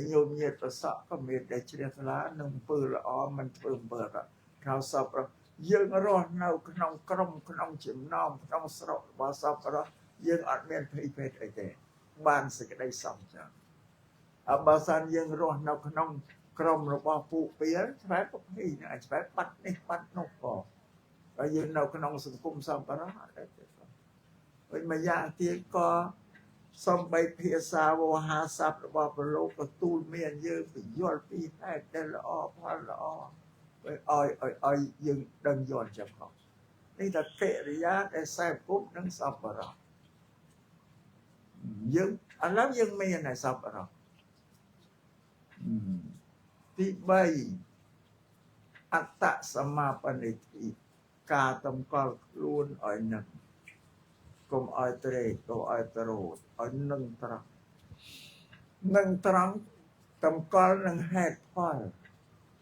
โยมเงียประสะก็มีได้เฉลี่ยละหนึ่งปืนละมันเพิ่มเปิดอะเราสับปะรดยังรอดเนาขนมกรมขนมจิ้มน้ำขนมสระบาสับปะรดยังอัดเมียนเพย์ไอเดียบ้านสิกได้สัมจังบาสันยังรอดเนาขนมกรมเราบอกผูกเปียใช้ปุ๊บให้เนี่ยใช้ปัดนี่ปัดนกปอกไปยืนเราขนมสังคมสัมปะระได้ไปมายาที่ก็สมไปเพียสาวหาทรัพย์เราบอกเป็นโลกตูนเมียนเยอะไปยอดปีแรกได้ละอ้อพอละอ้อไปอ้อยยังดังยอดจับเขานี่แต่เกริยาได้แซ่ปุ๊บนั่งสัมปะระยังอันนั้นยังไม่ยังไหนสัมปะระที่ใบอัตตสมาปณิธิกาตำกอลล้วนอ้อยหนึ่งกลมอ้อยเตรก็อ้อยตรดอ้อยหนึ่งตรังตำกอลหนึ่งแหกพ่อ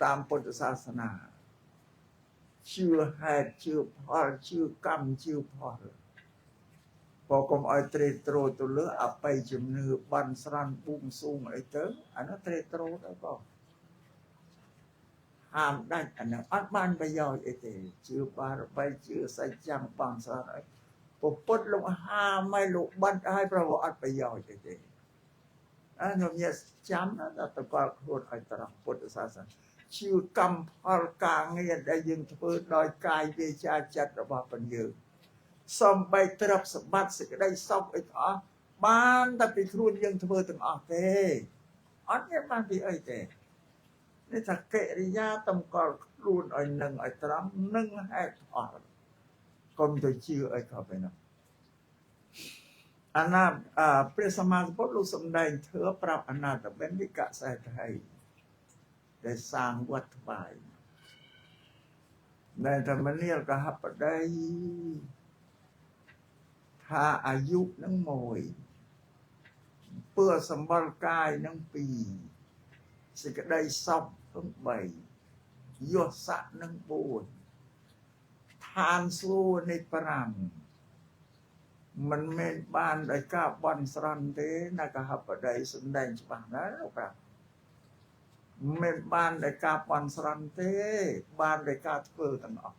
ตามพุทธศาสนาชื่อแหกชื่อพ่อชื่อกรรมชื่อพ่อพอกลมอ้อยเตรโตรตัวเลืออับไปจมเนื้อบันสรันบุ้งสูงไอ้เจ้าอันนั้นเตรโตรได้ป่ะ ห้ามได้อันนั้นอัดบ้านไปย่อยเตชื่อบาร์ไปชื่อใส่จังปังสารปปดลงห้ามไม่ลุกบันให้พระวอัดไปย่อยเตอันนี้จำนะแต่ตะกอครูไอตรังพุทธศาสนาชื่อกำพลกางเงียได้ยิงเพื่อดอยกายเวชาจัตระบาปัญญ์สมไปตรับสมบัติสิได้สอบไอ้ต่อบ้านแต่ไปครูยังเพื่อถึงออกเตอันนี้มันที่ไอเตนี่ถ้าเกริยาตำกอรูนไอ้หนึ่งไอ้ตรังหนึ่งให้ถอดก็มันจะชื่อไอ้เข้าไปนะอันนั้นพระสมมาสัมพุทธลูกสมได้เธอปรับอนาถเป็นวิกะใส่ไทยได้สร้างวัดบายในธรรมเนียก็หับได้ถ้าอายุนั่งโมยเพื่อสมบัติกายนั่งปีสิกได้ซอบต้องใบยศสะนั่งปูนทานสู้ในปรังมันเมนบ้านได้ก้าบันสรันเตนักหับได้สมได้ฉบับนั้นหรือเปล่าเมนบ้านได้ก้าบันสรันเตบ้านได้ก้าเพื่อตั้งออก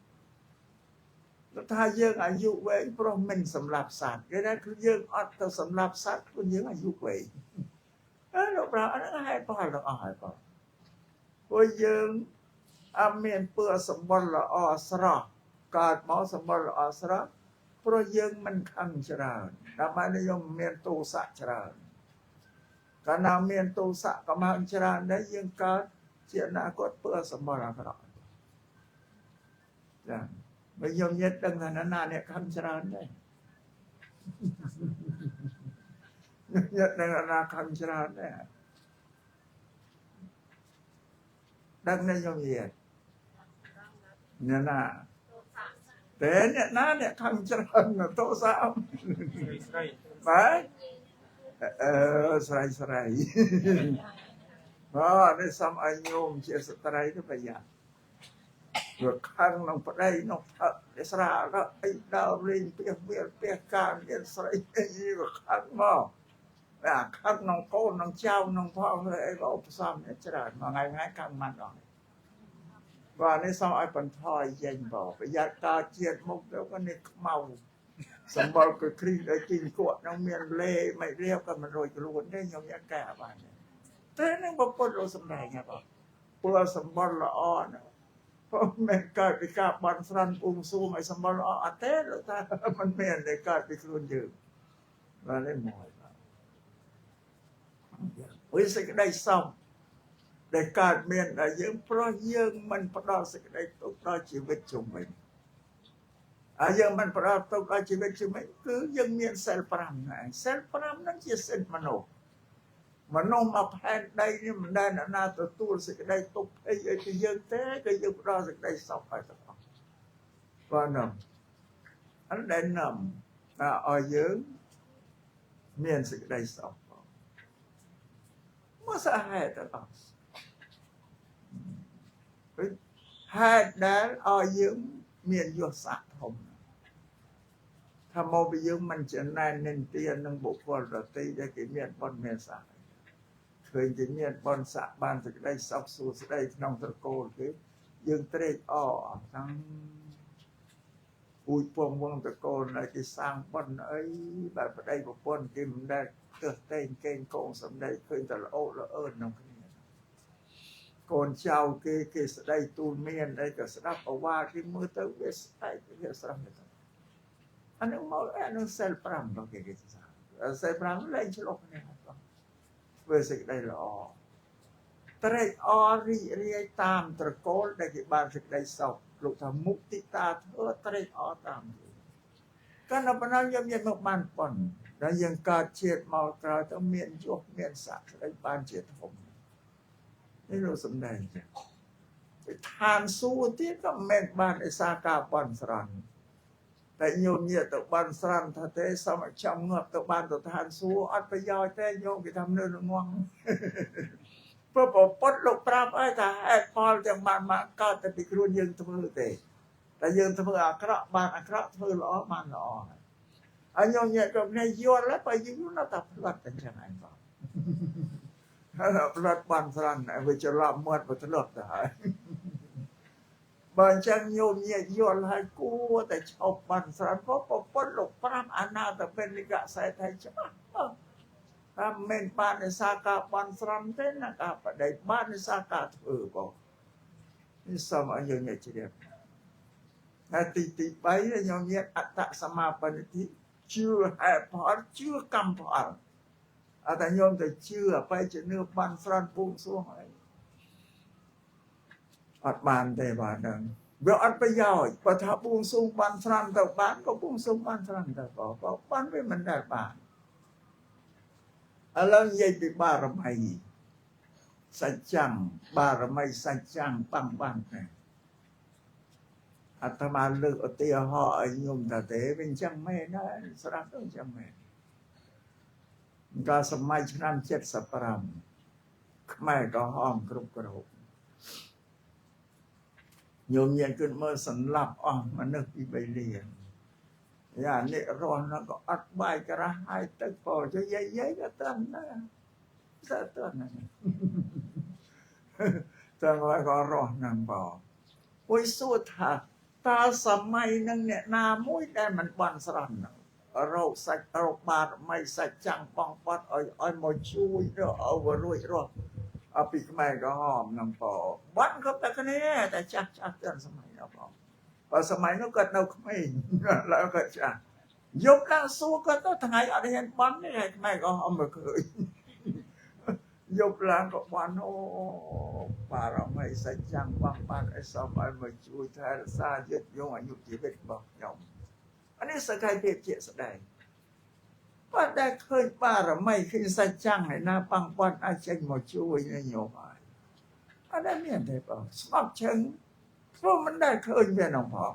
แล้วถ้าเยอะอายุเว้เพราะมันสำหรับสัตว์ก็ได้คือเยอะอัดแต่สำหรับสัตว์ก็เยอะอายุเว้หรือเปล่าอันนั้นให้พ่อเราเอาให้พ่อว่าเยอะอาเมนเปื่อสมบัติละอสระการหมอสมบัติละอสระเพราะยังมันขังชราทำไมนิยมเมียนตูสะชราการนำเมียนตูสะกับมังชราได้ยังการเจนาก็เพื่อสมบัติละอย่างไม่ยอมยึดดังนั้นนาเนี่ยขังชราได้ยึดดังนั้นขังชราได้ดังนั้นยอมยึดเนี่ยนะแต่เนี่ยน้าเนี่ยขังชราเนี่ยโตสามไปสไลสไลเพราะในสมัยโยมเชื่อสไลก็ประหยัดเกิดขังน้องปได้น้องในสระก็ไอ้ดาวเรียนเปียกเปียกเปียกการเรียนสไลยี่ก็ขังมั่งขังน้องโก้น้องเจ้าน้องพ่อเลยไอ้ก็อุปสรรคเนี่ยชรามาไงไงขังมันหน่อยว่าในสมัยปันทอยเย็นบอกประหยัดตาเจียดมุกแล้วก็เนี่ยเมาสมบัติก็คลีได้กินกวดน้องเมียนเล่ไม่เรียบกันมันโรยกระลุนได้ยองยักแก่บ้านเนี่ยแต่นั่งบอกคนเราสำแดงไงบอกเพื่อสมบัติละอ่อนเพราะแม่กายไปกาบันสรันอุ้งซูไม่สมบัติละอ่อนแต่แล้วถ้ามันเมียนได้กายไปคลุนยืมมาได้หมดวิสิกได้ซ้ำได้การเมียนได้ยังเพราะยังมันพระราสิกได้ตกได้ชีวิตจงไปยังมันประกอบอาชีพชีวิตคือยังมีเซลล์พรามนะเซลล์พรามนั่นจะเซลล์มโนมาแพนได้นี่มันได้นาตัวตัวสิได้ตกไอ้ที่ยังแต่ก็ยังรอสิได้สอบไปสักพักว่านำอันได้นำเอาเยอะมีสิได้สอบเมื่อสาเหตุต่างเหตุนั้นเอาเยอะมียศสัตย์ผมถ้าโมไปยืมมันจะนายเน้นเตียนนังบุคคลเราตีได้กี่เมียนบอลเมียนสายเคยจะเมียนบอลสะบ้านจะได้ซับสูจะได้น้องตะโกนคือยืมเตะอ้อทั้งอุ้ยพวงวงตะโกนอะไรที่สร้างบอลไอ้แบบได้บุคคลกิมได้เกิดเต้นเก่งโกงสำได้เคยแต่ละโอ้ละเอิญน้องคนนี้โกนเจ้าเกสได้ตูนเมียนได้ก็สนับเอาว่าที่มือเตอเวสได้ก็สนับไม่ต้องอันนี้mau anu sel perang dong kayak gitu sel perang lain celok nih besokได้ละอตรอริเรียตามตะโกนได้กี่บานสิได้สอบลูกทำมุติตาเธอตรอตามก็นับนั้นยังยังบ้านป่นแล้วยังการเชียดเมากราต้องเมียนยกเมียนสักได้บ้านเชียดผมนี่เราสำแดงจ้ะทานสู้ที่ก็เมียนบ้านไอ้สากาป่นสรันแต่โยมเนี่ยตัวบ้านสร้างท่าเตสมัยจำเงือบตัวบ้านตัวทานสู้อัดไปย่อยแต่โยมไปทำเนื้อง่วงเพื่อปลดลูกปราบไอ้ถ้าไอ้พอจะมาก็จะไปครูยืนทมือเตะแต่ยืนทมืออักระบ้านอักระทมือล้อมันล้อไอ้โยมเนี่ยก็ในโยนแล้วไปยืนแล้วตับพลัดเป็นยังไงบ้างถ้าพลัดบ้านสร้างไอ้ไปจะรับมวดไปทะเลาะได้ បើអញ្ចឹងញោមញាតិយល់ហើយគួរតែឈប់បានស្រាប់ព្រោះប្រពន្ធលោក5អាណាតពេនិកសេដ្ឋីច្បាស់ថាមិនបាននិសាការបានស្រាំទេណាការបដិបាននិសាការធ្វើបងនេះសូមឲ្យយើងជ្រាបហើយទី3ញោមញាតិអត្តសមាបនិធិជឿហេតុផលជឿកម្មផលអត់តែញោមទៅជឿបែរជានឿបានស្រាំពូងសួងហើយអត់បានទេបាទហ្នឹងវាអត់ប្រយោជន៍បើថាបួងសួងបានស្រាំទៅបានក៏បួងសួងបានស្រាំទៅក៏បានវាមិនដែលបានឥឡូវនិយាយពីបារមីសច្ចੰបារមីសច្ចੰបានទេអាត្មាលើកឧទាហរណ៍ឲ្យញោមតាទេវាអញ្ចឹងមែនណាស្រាប់ទៅអញ្ចឹងមែនកាលសម័យឆ្នាំ75ខ្មែរក្រហមគ្រប់គ្រងញោមញាតិគិតមើលសន្លប់អស់មនុស្សពី3លានយ៉ានេះរស់នោះក៏អត់បាយក្រាស់ហើយទឹកពោចយាយក៏ត្រឹមដែរស្អាតទៅណាតែក៏រស់នឹងបងអុយសួរថាតើសម័យនឹងអ្នកណាមួយដែលមិនបានស្រន់រោគសាច់រោគបារមីសាច់ចាំងបងប៉ាត់ឲ្យមកជួយទៅឲ្យរួចរស់អពីខ្មែរក្រហមនឹងបងបាត់គ្រប់តែគ្នាតែចាស់ទៅសម័យនោះបងបើសម័យនោះគាត់នៅក្មេងឡើយគាត់ចាស់យប់ឡើងសួរគាត់ទៅថ្ងៃអត់ហ៊ានបន់នេះហើយខ្មែរក្រហមមកឃើញយប់ឡើងក៏បន់អូបារមីសាច់ចាំងបងប៉ាត់ឲ្យសមឲ្យមកជួយថែរក្សាយឹតយងអាយុជីវិតរបស់ខ្ញុំអានេះសក្ខីភាពជាក់ស្ដែងបើតែឃើញបារមីឃើញសាច់ចាំងហើយណាបងប៉ាត់អាចចេញមកជួយញោមហើយអត់មានទេបងស្ងប់ឈឹងព្រោះមិនដែលឃើញវានងផង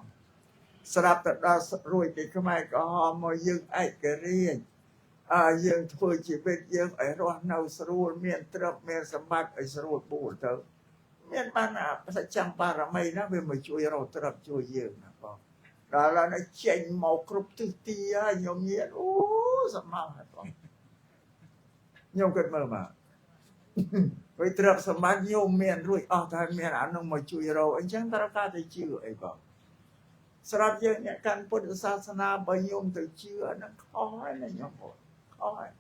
ស្រាប់តែដល់រួចពីខ្មែរក្រហមមកយើងឯករាជ្យយើងធ្វើជីវិតយើងឲ្យរស់នៅស្រួលមានទ្រព្យមានសម្បត្តិឲ្យស្រួលបួលទៅមានបានសច្ចំបារមីណាវាមកជួយរកទ្រព្យជួយយើងណាបងដល់ឡើយនេះចេញមកគ្រប់ទិសទីហើយញោមញាតអូសម្មាហើយបងញោមគិតមើលមកវិញទ្រព្យសម្បត្តិញោមមានរួចអស់តែមានអានោះមកជួយរកអញ្ចឹងត្រូវការទៅជឿអីបងស្រាប់យើងអ្នកកាន់ពុទ្ធសាសនាបើញោមទៅជឿអានឹងខុសហើយណាញោមបងខុសហើយ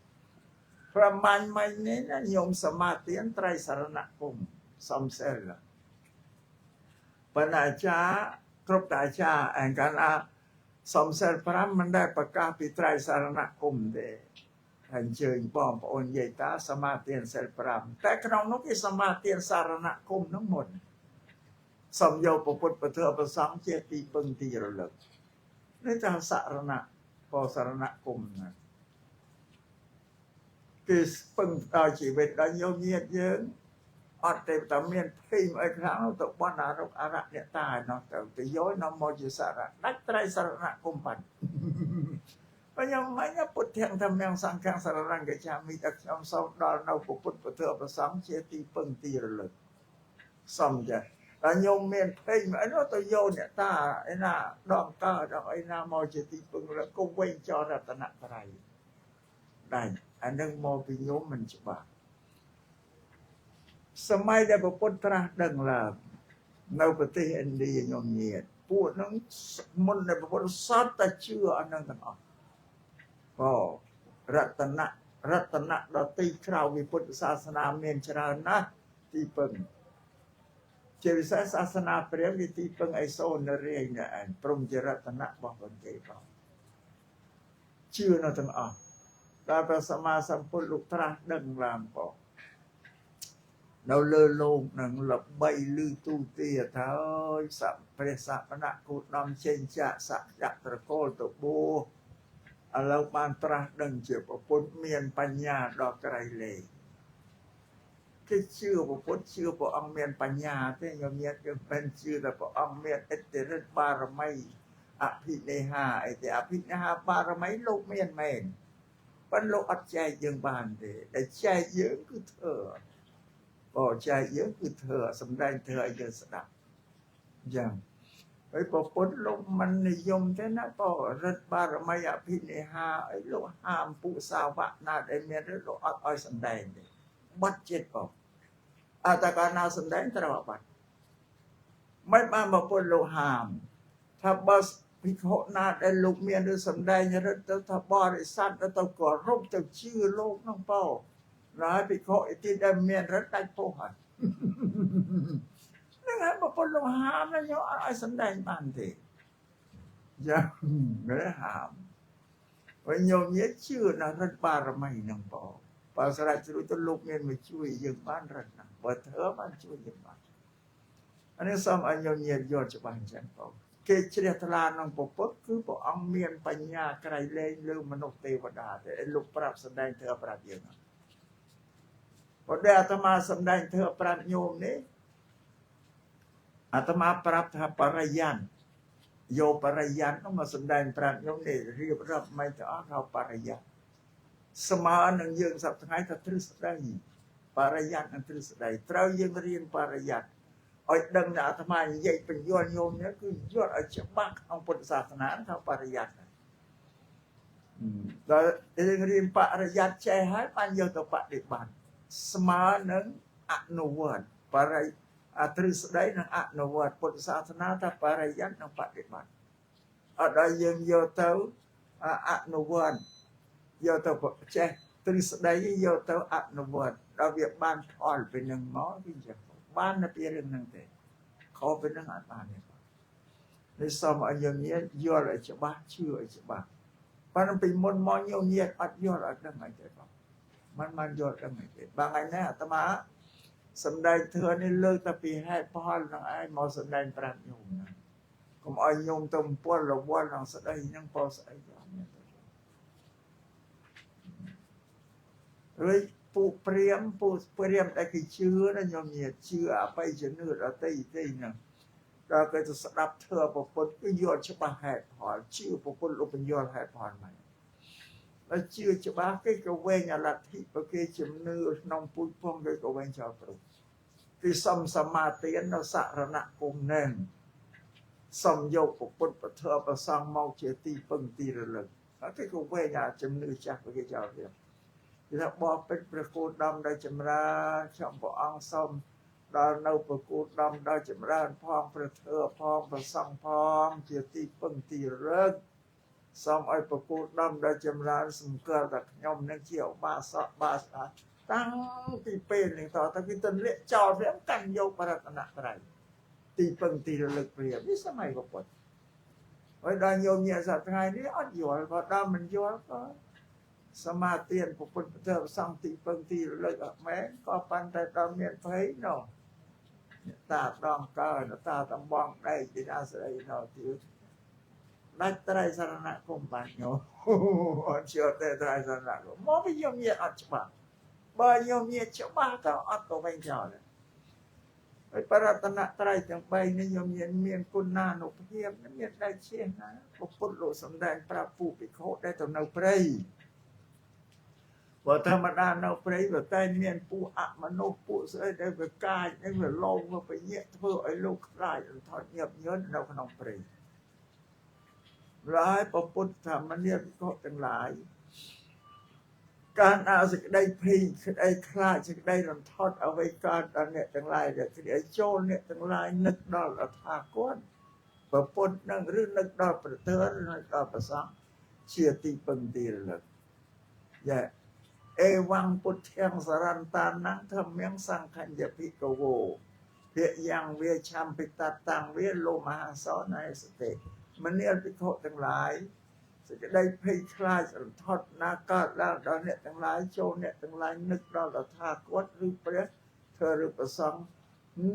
ប្រមាញ់មិញនេះណាញោមសមាទានត្រៃសរណគមសំសិលបណ្ណាអាចារ្យគ្រប់តាអាចារ្យអង្កាលាសំសិល5មិនដែលប្រកាសពីត្រៃសរណគមទេអញ្ជើញបងប្អូនយាយតាសមាទានសិល5តែក្នុងនោះគេសមាទានសរណគមនោះមុនសំយកពុទ្ធពធប្រសង្ឃជាទីពឹងទីរលឹកនេះថាសរណៈពសរណគមណាគឺពឹងដល់ជីវិតដល់ញោមញាតិយើងអត់ទេតែមានភ័យអីខ្លាំងទៅបន់អារុកអរៈអ្នកតានោះទៅយកនាំមកជាសារៈដាច់ត្រៃសរណគមបាត់បើខ្ញុំមិនពុទ្ធទាំងធម្មទាំងសង្ឃសរណង្កចាមីតែខ្ញុំសូមដល់នៅពុទ្ធពធប្រសង្ឃជាទីពឹងទីរលឹកសំចាតែញោមមានភ័យអីនោះទៅយកអ្នកតាឯណាដងតើដល់ឯណាមកជាទីពឹងរកុំវិញចររតនត្រ័យដាច់អានឹងមកពីញោមមិនច្បាស់សម័យដែលពុទ្ធត្រាស់ដឹងឡើងនៅប្រទេសឥណ្ឌាញោមញាតពួកហ្នឹងមុនដែលពុទ្ធសតតែជឿអានឹងទាំងអស់រតនៈដតីក្រៅវិពុទ្ធសាសនាមានច្រើនណាស់ទីពឹងជាវិសេសសាសនាព្រាហ្មណ៍វាទីពឹងអេសូនរាយនេះឯងព្រមជារតនៈរបស់ប្រទេសផងជឿនៅទាំងអស់ដល់ព្រះសម្មាសម្ពុទ្ធលោកត្រាស់ដឹងឡើងផងនៅលើលោកនឹងល្បីឮទូទាថាអើយសព្វព្រះសព្នគូដំចេញចាក់សក្យត្រកូលទៅបួសឥឡូវបានត្រាស់ដឹងជាពុទ្ធមានបញ្ញាដល់ក្រៃលែងគេជឿពុទ្ធជឿព្រះអង្គមានបញ្ញាទេញោមញាតិយើងមិនជឿតែព្រះអង្គមានឥទ្ធិឫទ្ធិបារមីអភិនិហាអីទេអភិនិហាបារមីលោកមានមែនប៉ុន្តែលោកអត់ចែកយើងបានទេតែចែកយើងគឺធ្វើចែកយើងគឺធ្វើសំដែងធ្វើឲ្យយើងស្ដាប់អញ្ចឹងហើយពុទ្ធលោកមិននិយមទេណារិទ្ធបារមីអភិនិហាអីលោកហាមពុសាវកណាដែលមានឬលោកអត់ឲ្យសំដែងទេបាត់ចិត្តអត់តែកាលណាសំដែងត្រូវបាត់ ไม่มามาปนโลหามถ้าบอสพิโคนาได้ลูกเมียนหรือสำได้เนี่ยเราถ้าบริษัทเราต้องก่อรบจะชื่อโลกน้องเป้าร้ายพิโคไอ้ที่ได้เมียนรัฐได้โพหันนั่นไงมาปนโลหามแล้วเนี่ยไอ้สำได้บ้านทียังไม่ได้หามวันโยมเนี้ยชื่อนะรัฐบาลไม่น้องเป้าภาษาจะรู้จะลูกเมียนมาช่วยยังบ้านรัฐนะว่าเธอมันช่วยยังบ้านอันนี้สมัยโยมเนี้ยยอดจะบ้านฉันเป้าเกจิเรตลานองปปคือพระองค์เมียนปัญญาไกรเลงเรื่องมนุษย์เทวดาแต่ลูกปรับแสดงเธอปรับเยอะนะพอได้อาตมาแสดงเธอปรับโยมนี้อาตมาปรับทาปรยันโยปรยันต้องมาแสดงปรับโยมนี้เรียบรับไม่จะอ้เราปรยันสมาหนึ่งยังสับทั้งให้ทัตรึสได้ปรยันอันตรึสได้เรายังเรียนปรยันไอ้ดังนั้นอาตมาใหญ่เป็นยอดโยมเนี่ยคือยอดไอ้เจ้าบักเอาพุทธศาสนาทางปริยัติเราเรียนปริยัติใช้ให้ปัญญาต่อปฏิบัติสมาหนึ่งอนุวัตปริตรึสได้หนึ่งอนุวัตพุทธศาสนาทางปริยัติทางปฏิบัติอะไรยังโยเตออนุวัตโยเตอใช้ตรึสได้โยเตออนุวัตเราเรียกบ้านทอลเป็นหนึ่งหม้อที่จะบ้านนับเรื่องนั่งแต่เขาเป็นนักอ่านบ้านเนี่ยในสมัยอย่างนี้ยอดอะไรจะบ้าชื่ออะไรจะบ้าเพราะนั้นเป็นมนมองเงียบอัดยอดอะไรไม่ได้หรอกมันยอดอะไรไม่ได้บางไงนะอาตมาสำได้เธอในเลิกตะปีให้พ่อหลังไอ้มอสำได้ปราบโยมนะก็มอยมตมป้วนเราบ้วนหลังสะได้ยังพอสะได้ยังเนี่ยเลยปูเปรียมแต่คือเชื้อนะโยมเนี่ยเชื้อไปจะเนื้อเราเต้เนี่ยเราก็จะสดับเธอประพุทธก็ยอดฉบับแห่พรชื่อประพุทธเราเป็นยอดแห่พรใหม่แล้วชื่อฉบับก็กเวงอลัทธิประเกจิมเนื้อน้องปุ้ยพงก็กเวงชาวกรุงที่สมาเตียนเราสารณะคงเน่งสมโยกประพุทธประเทอประสังเมาเจตีปึงตีระลึกแล้วก็กเวงอาจิมเนื้อจากประเกจิเจ้าเดียวที่ถ้าบอกเป็นประกูดำได้จำราช่องประอังสมดาวนาประกูดำได้จำราพองประเทอพองประสังพองเจียตีปึงตีเริกสมไอประกูดำได้จำราสมเกลือแต่ยมนั่งเขี่ยวบาสะบาสะตั้งตีเป็นหนึ่งต่อตะกี้ตนเลี้ยจอเลี้ยงกันโยปรัตนะไรตีปึงตีเริกเปรียบนี่สมัยก็ปวดไว้ได้โยมเนี่ยสัตว์ไงนี่อัดอยู่พอได้มันโยก็สมาเตียนพวกคนเธอสังติปงตีเลยแม้ก็ปันแต่ตอนเมียนเพยเนาะตาตองก็ตาตำบองได้จิตอาศัยเนาะที่ได้ไตรสารณะคมปัญโยเชื่อแต่ไตรสารณะมองไปยมเมียอัดฉบับบ่ยมเมียฉบับก็อัดตัวไปเจ้าเลยไอ้ปรัตนะไตรจังไปในยมเมียนเมียนคุณนาหนุเพียบนั่นเมียนได้เชี่ยนะพวกพุทธโลสำแดงพระผู้ปิโคได้ตัวนาเปรยว่าธรรมดาเราไปแบบใต้เมียนปูอะมโนปูเสยได้แบบกายได้แบบลงมาไปเยี่ยเพื่อไอ้ลูกไล่ทอดเงียบเยินเราขนมเปรย์ร้ายประพุทธธรรมเนี่ยก็ทั้งหลายการเอาสิ่งใดพีได้คลาดสิ่งใดรำทอดเอาไว้การตอนเนี่ยทั้งหลายเนี่ยที่ไอ้โจเนี่ยทั้งหลายนึกดอลทาก้นประพุทธนั่งหรือนึกดอลประเทศนึกดอลประสังเชียตีปังตีเลยอย่าเอวังปุถยังสรันตานังธรรมยังสังขัญญพิกโวเพียยังเวชัมปิตาตังเวโลมหาสอนายสเตมันเนี่ยพิโคทั้งหลายจะได้เพยคลายสันทอดนาคาแล้วตอนเนี่ยทั้งหลายโจเนี่ยทั้งหลายนึกเราเราทากวัดหรือเปรตเธอหรือประสง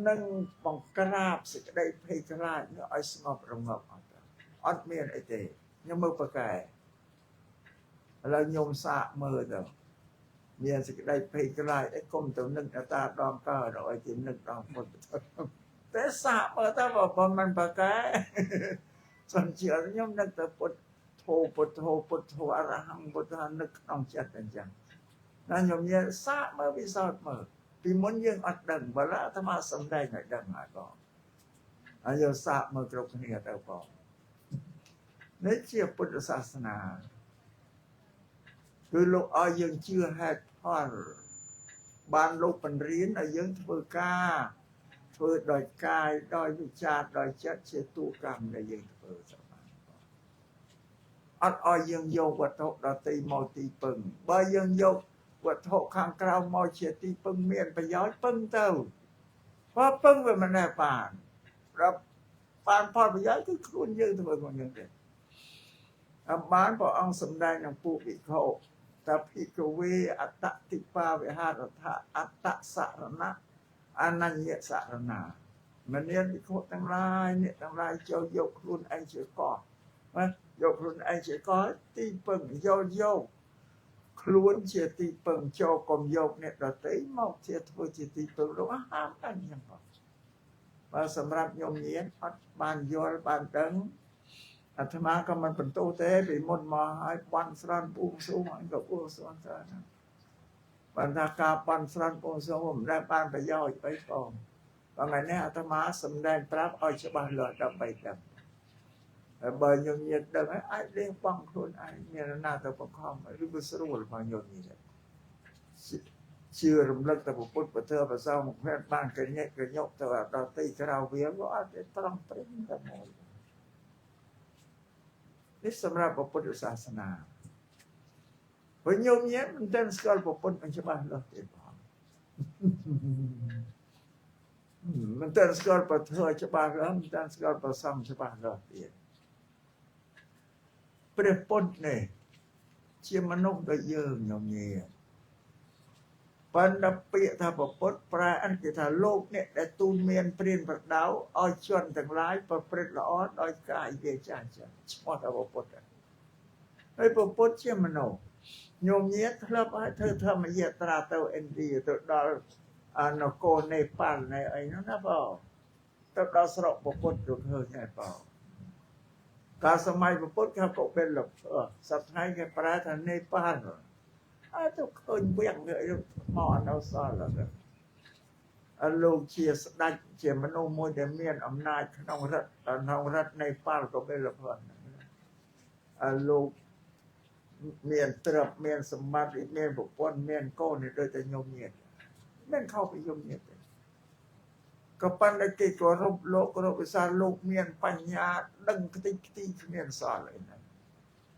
นั่งป้องกราบสิจะได้เพยคลายเนื้อไอสงบระงับอัดเมียนไอเตยังมือประกายแล้วโยมสะมือเดิมเมียสิได้เพลกลายไอ้ก้มตัวนึกตาดอมก็เราไอ้ที่นึกดอมหมดแต่สาบแต่ว่าพอมันประกาศส่วนเชื่อย่อมนึกแต่พุทโธพุทโธพุทโธอรหังพุทธานึกน้องจัดเป็นจังนั่นโยมเนี่ยสาเมื่อวิสาเมื่อปีมุนยังอัดดังบาละธรรมะสมได้หน่อยดังหน่อยก็อายุสาเมื่อกรบเนี่ยแต่พอในเชื่อพุทธศาสนาคือโลกเอายังเชื่อให้พ่อบ้านโลกเป็นเรียนเอายังเทวกา ធ្វើដោយកាយដោយវិចារដោយចិត្តជាទូកម្មដែលយើងធ្វើអត់ឲ្យយើងយកវត្ថុដទៃមកទីពឹងបើយើងយកវត្ថុខាងក្រៅមកជាទីពឹងមានប្រយោជន៍ពឹងទៅបើពឹងវាមិនដែរបានផលប្រយោជន៍គឺខ្លួនយើងធ្វើខ្លួនយើងទេបានព្រះអង្គសម្ដែងក្នុងពួកភិក្ខុតាភិក្ខវេអតតិបាវិហារថាអត្តសរណៈអនញ្ញសរណាមនាភិក្ខុទាំងឡាយអ្នកទាំងឡាយចូលយកខ្លួនឯងជាកោះយកខ្លួនឯងជាកោះទីពឹងយកខ្លួនជាទីពឹងចូលកុំយកអ្នកដទៃមកជាធ្វើជាទីពឹងរបស់ហាមអញ្ចឹងបើសម្រាប់ញោមញៀនអត់បានយល់បានដឹងអាត្មាក៏មិនបន្ទោសទេពីមុនមកឲ្យបន់ស្រន់ពូស៊ូហើយក៏ពូស៊ូទៅណាបានថាការបន់ស្រន់ពូស៊ូមិនដែលបានប្រយោជន៍អីផងថ្ងៃនេះអាត្មាសម្ដែងប្រាប់ឲ្យច្បាស់លាស់ដើម្បីដឹងហើយបើញោមញៀនដឹងហើយអាចលេងបងខ្លួនឯងមានណាទៅបង្ខំឬក៏ស្រួលមកញោមញៀនជឿរំលឹកទៅពុទ្ធពធប្រសងមកផ្នែកបានកញ្ញក់កញ្ញុកទៅដល់ទីក្រៅវាក៏អត់ទេត្រង់ព្រឹងតែមកនេះសម្រាប់ពុទ្ធសាសនាព្រោះញោមញៀនមិនទាន់ស្គាល់ពុទ្ធមិនច្បាស់លាស់ទេផងមិនទាន់ស្គាល់ពធច្បាស់លាស់មិនទាន់ស្គាល់ប្រសងច្បាស់លាស់ទៀតព្រះពុទ្ធនេះជាមនុស្សដូចយើងញោមញៀនប៉ុន្តែពាក្យថាពុទ្ធប្រែអនគេថាលោកអ្នកដែលទូលមានព្រានប្រដៅឲ្យជន់ទាំងឡាយប្រព្រឹត្តល្អដោយកាយវាចាចឹងឈ្មោះថាពុទ្ធហើយពុទ្ធជាមនុស្សញោមញៀនធ្លាប់ឲ្យធ្វើធម្មយាត្រាទៅឥណ្ឌាទៅដល់នគរនេប៉ាល់នៅអីនោះណាបងទៅដល់ស្រុកពុទ្ធទៅឃើញហើយបងកាលសម័យពុទ្ធគេពុពេលលោកសប្តាហ៍គេប្រែថានេប៉ាល់អើទៅឃើញវាំងមកនៅសល់លោកជាស្ដេចជាមនុស្សមួយដែលមានអំណាចក្នុងរដ្ឋនេប៉ាល់ក៏ពេលលោកលោកមានទ្រព្យមានសម្បត្តិមានប្រពន្ធមានកូននេះដូចតែញោមញៀនមិនខុសពីញោមញៀនទេក៏ប៉ុន្តែគេគោរពលោកគោរពវិសាលលោកមានបញ្ញាដឹងខ្ទេចខ្ទីគ្មានសល់អីណា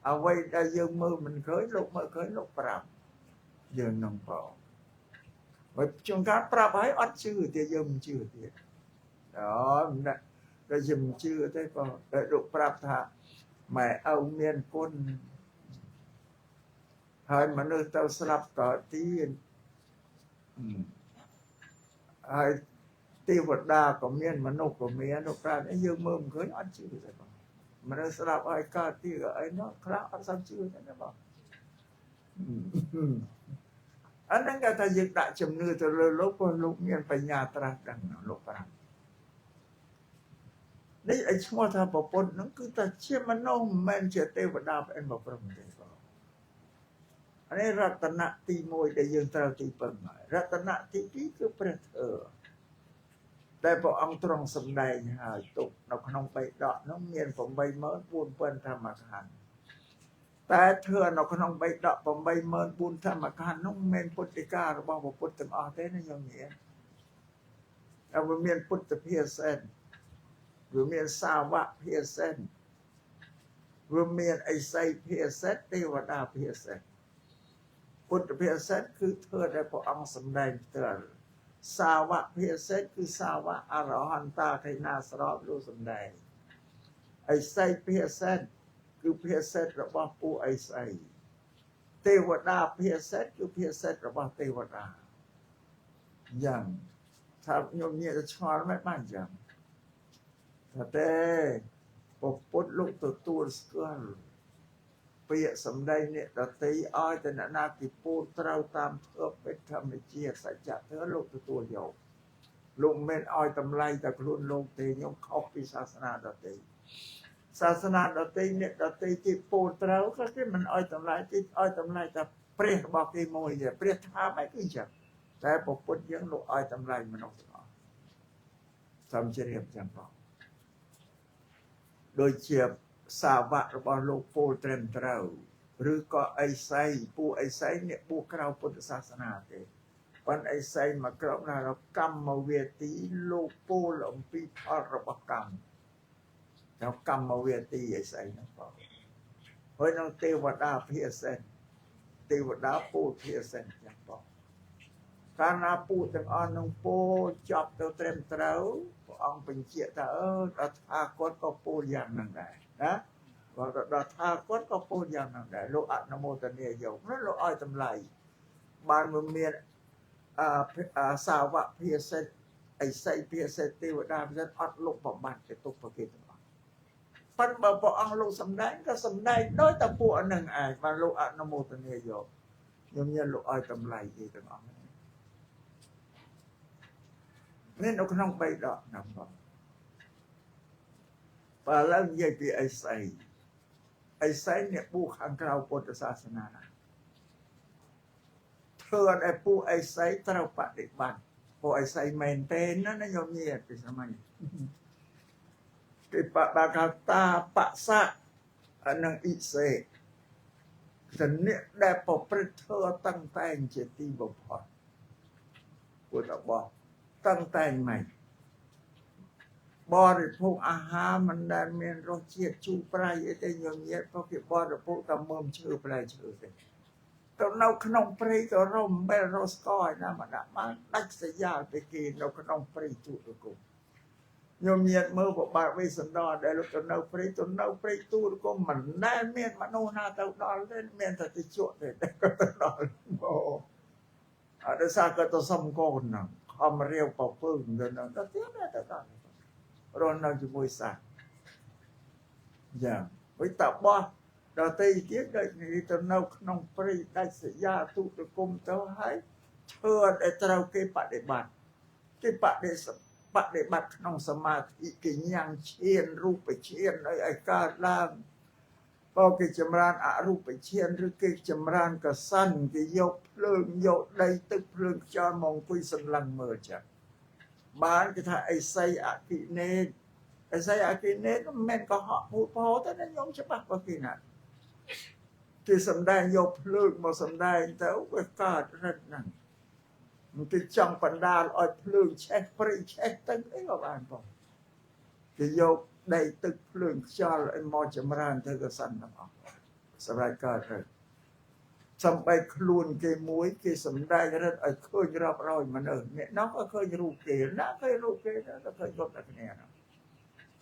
អ្វីដែលយើងមើលមិនឃើញលោកមើលឃើញលោកប្រាប់យើងនឹងបងបើជួនកាលប្រាប់ឲ្យអត់ជឿទេយើងមិនជឿទៀតមិនតែយើងមិនជឿទេបងតែលោកប្រាប់ថាម៉ែឪមានគុណហើយមនុស្សទៅស្លាប់ក៏ទៀតហើយទេវតាក៏មានមនុស្សក៏មានលោកប្រាប់យើងមើលមិនឃើញអត់ជឿទេបងមនុស្សស្លាប់ហើយកើតទៀតក៏អីនោះខ្លះអត់សូវជឿទេណាបងអាហ្នឹងគេថាយើងដាក់ជំនឿទៅលើលោកព្រោះលោកមានបញ្ញាត្រាស់ដឹងលោកប្រាប់នេះឯឈ្មោះថាពុទ្ធហ្នឹងគឺតែជាមនុស្សមិនមែនជាទេវតាផ្អែមប្រព្រឹត្តទេបងអានេះរតនៈទី1ដែលយើងត្រូវទីពឹងហើយរតនៈទី2គឺព្រះធម៌ដែលព្រះអង្គទ្រង់សម្ដែងហើយទុកនៅក្នុងបេដកនោះមាន 84,000 ធម្មខណ្ឌតែធ្វើនៅក្នុងបេដក 84,000 ធម្មខណ្ឌនោះមិនមែនពុទ្ធិការបស់ព្រះពុទ្ធទាំងអស់ទេណាញោមញៀនតែវាមានពុទ្ធភាសិនវាមានសាវកភាសិនវាមានអិសីភាសិនទេវតាភាសិនពុទ្ធភាសិនគឺធ្វើដែលព្រះអង្គសម្ដែងផ្ទាល់សាវកភាសិនគឺសាវកអរហន្តាខេណាស្របលោកសម្ដែងអិសីភាសិនគឺភាសិនរបស់ពួកអិសីទេវតាភាសិនគឺភាសិនរបស់ទេវតាយ៉ាងថាញោមញៀនឆ្ងល់មិនបានយ៉ាងថាទេពុទ្ធលោកទទួលស្គាល់ពាក្យសម្ដីអ្នកដតីឲ្យតែអ្នកណាទីពូតត្រូវតាមធ្វើពេធម្មជាតិសច្ចៈធ្វើលោកទទួលយកលោកមិនឲ្យតម្លៃតែខ្លួនលោកទេខ្ញុំខុសពីសាសនាដតីសាសនាដតីអ្នកដតីទីពូតត្រូវក៏គេមិនឲ្យតម្លៃគេឲ្យតម្លៃតែព្រះរបស់គេមួយទេព្រះថាមិនគឺចឹងតែពុទ្ធយើងលោកឲ្យតម្លៃមនុស្សទាំងអស់សំជ្រាបចឹងបងដូចជាសាវករបស់លោកពោលត្រឹមត្រូវឬក៏អិសីពួកអិសីអ្នកពួកក្រៅពុទ្ធសាសនាទេ ប៉ុន្តែស្អីមកក្រុមណារកម្មវាទីលោកពូលអំពីផលរបស់កម្មដល់កម្មវាទីអីស្អីហ្នឹងបងហើយនឹងទេវតាភាសិនទេវតាពូភាសិនចឹងបងកាលណាពូទាំងអស់នឹងពូចប់ទៅត្រឹមត្រូវព្រះអង្គបញ្ជាក់ថាដល់ថាគាត់ក៏ពូយ៉ាងហ្នឹងដែរណាគាត់ក៏ដល់ថាគាត់ក៏ពូយ៉ាងហ្នឹងដែរលោកអនុមោទនាយកនោះលោកឲ្យតម្លៃបានមានសាវកភាសិតអិសីភាសិតទេវតាភាសិតអត់លោកប្របាត់ទៅទុកប្រគេទាំងអស់ប៉ុន្តែបើព្រះអង្គលោកសំដែងក៏សំដែងដោយតែពួកហ្នឹងឯងបានលោកអនុមោទនាយកខ្ញុំមានលោកឲ្យតម្លៃគេទាំងអស់នេះនៅក្នុងបៃដកណាបងបើឡើងនិយាយពីអិសីអ្នកពូខាងក្រៅពុទ្ធសាសនាធ្វើឲ្យពូអិសីត្រូវបដិបត្តិពូអិសីមែនទេណាខ្ញុំនិយាយពីសម័យគេបបាកតាបសៈនិងអិសេសអ្នកដែលប្រព្រឹត្តធ្វើតឹងតែងជាទីបំផុតពុទ្ធបរិស័ទតឹងតែងមិនបរិភោគអាហារមិនដែលមានរសជាតិជូរប្រៃអីទេញញែតព្រោះគេបរិភោគតែមើមឈើផ្លែឈើទេទៅនៅក្នុងព្រៃទៅរំបែលរស់ស្គរណាមកដាក់បានដាច់ស្រយាលទៅគេនៅក្នុងព្រៃទូតគុំញញែតមើលបបាក់វិសន្តរដែលលោកទៅនៅព្រៃទូតគុំមិនដែលមានមនុស្សណាទៅដល់ទេមានតែតិចទេក៏ទៅដល់អូអត់សារក៏ទៅសំកូនហ្នឹងខំរាវប្រពើទៅហ្នឹងទៅទៀតទៅដល់រស់នៅជាមួយសត្វយ៉ាងវិតបោះដល់ទៅទៀតដូចនេះទៅនៅក្នុងព្រៃដាច់ស្រយាលទូតគុំទៅហើយធ្វើឲ្យត្រូវគេបដិបត្តិក្នុងសមាធិគេញ៉ាំងឈានរូបឈានឲ្យកើតឡើងបើគេចម្រើនអរូបឈានឬគេចម្រើនកសិនគេយកភ្លើងយកដីទឹកភ្លើងខ្យល់មកអង្គុយសន្លឹងមើលចា៎បានគេថាអិសីអគិនេតមិនមែនកុហកពូតពោទេណាខ្ញុំច្បាស់បើគេណាគេសំដែងយកភ្លើងមកសំដែងទៅវាកើតរិទ្ធហ្នឹងមិនគេចង់បណ្ដាលឲ្យភ្លើងឆេះព្រៃឆេះទឹកអីក៏បានផងគេយកដីទឹកភ្លើងខ្យល់ឲ្យមកចម្រើនទៅកសិនទាំងអស់សម្រាប់កើតរិទ្ធសំបីខ្លួនគេមួយគេសំដែងរិទ្ធឲ្យឃើញរាប់រយមនុស្សអ្នកនោះក៏ឃើញរូបគេណាឃើញរូបគេទៅឃើញគ្រប់តែគ្នា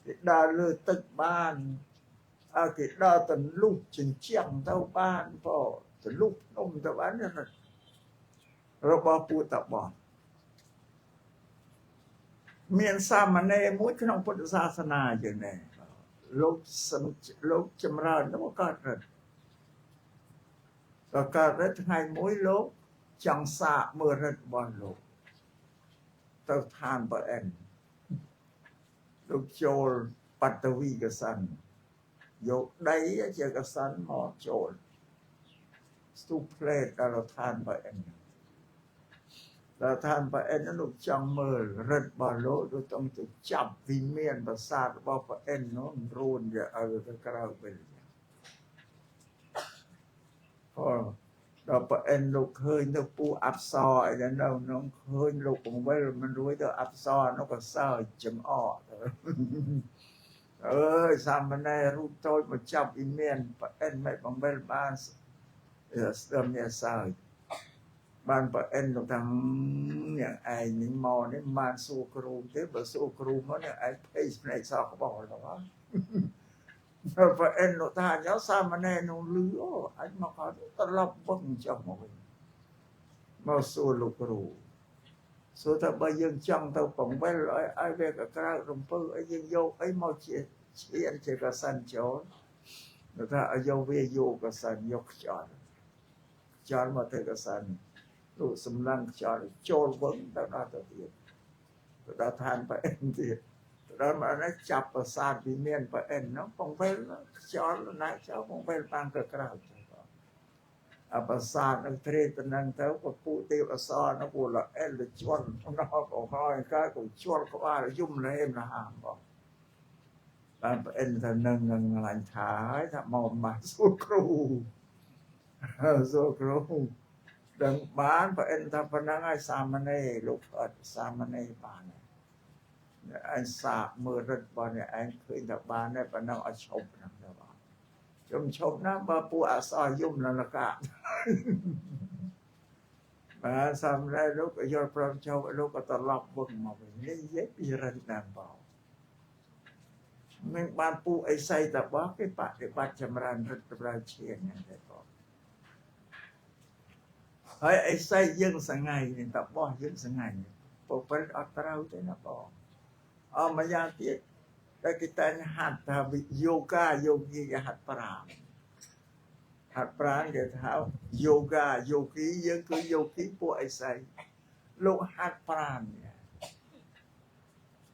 គេដើរលើទឹកបានគេដើរទន្លុះចិញ្ចាំងទៅបានផងទន្លុះភ្នំទៅបានរបស់ពុទ្ធបរិស័ទមានសាមណេរមួយក្នុងពុទ្ធសាសនាយ៉ាងនេះលោកចម្រើននោះក៏កើតរិទ្ធថ្ងៃមួយលោកចង់សាកមើលរិទ្ធរបស់លោកទៅឋានព្រះអិនលោកចូលបតវីកសិនយកដីជាកសិនមកចូលស្ទូផ្លេតដល់ឋានព្រះអិនដល់ឋានព្រះអិនលោកចង់មើលរិទ្ធរបស់លោកទៅចាប់វិមានប្រាសាទរបស់ព្រះអិននោះរួនយកឲ្យទៅក្រៅវិញដល់ព្រះអិនលោកឃើញទៅពូអប្សរអីនៅក្នុងឃើញលោកបង្វិលមិនរួចទៅអប្សរនោះក៏សើចចំអកអើយសាមណេររូបតូចមកចាប់វិមានព្រះអិនមិនបង្វិលបានស្ទើរមានសើចបានព្រះអិនលោកថាយ៉ាងឯងនេះមកនេះបានសួរគ្រូទេបើសួរគ្រូមកនេះឯងភ័យភ្នែកសោះក្បោទៅព្រះអិនលោកថាញ៉ោសាមណេរនោះលឺអូអញមកគាត់ត្រឡប់វឹងចុះមកវិញមកសួរលោកគ្រូសួរថាបើយើងចង់ទៅបង្វិលឲ្យវាក៏ក្រៅរំពើឲ្យយើងយកអីមកជាឈានជាកសិនចូលលោកថាឲ្យយកវាយកកសិនយកខ្យល់មកទៅកសិនលោកសម្លឹងខ្យល់ចូលវឹងទៅដល់ទៅទៀតទៅដល់ឋានព្រះអិនទៀតដល់មកនេះចាប់ប្រាសាទវិមានព្រះអិននោះបង្វិលខ្យល់ណាស់ចូលបង្វិលបានទៅក្រៅអបសាទនឹងត្រេកទៅនឹងទៅពពុទេវអសរនោះពលអិលជន់នោះក៏ហើយក៏ជន់ក្បាលយំលេមណាស់បងបានព្រះអិនទៅនឹងឡាញ់ថាហើយថាមកមកសួរគ្រូ đừng bán và anh ta phải nói ai xa mà này lúc ở xa mà này bán anh xa mưa rất bao nhiêu anh khuyên ta bán này phải nói ở chụp nè chụp nó bà phụ à sao dùng là cả mà sao đây lúc ở vô trong châu lúc ở tận lọc vừng mà mình lấy giấy bị rần đảm bảo mình ban phụ ấy xây ta bó cái bát để bắt châm ran rất là chiên này có hơi ấy xây dân sang ngày thì ta bó dân sang ngày bộ phận ở trâu thế nó bó mà gia tiết đây cái tên hạt bị yoga yogi hạt pran để tháo yoga yogi dân cứ yogi phụ ấy xây lúc hạt pran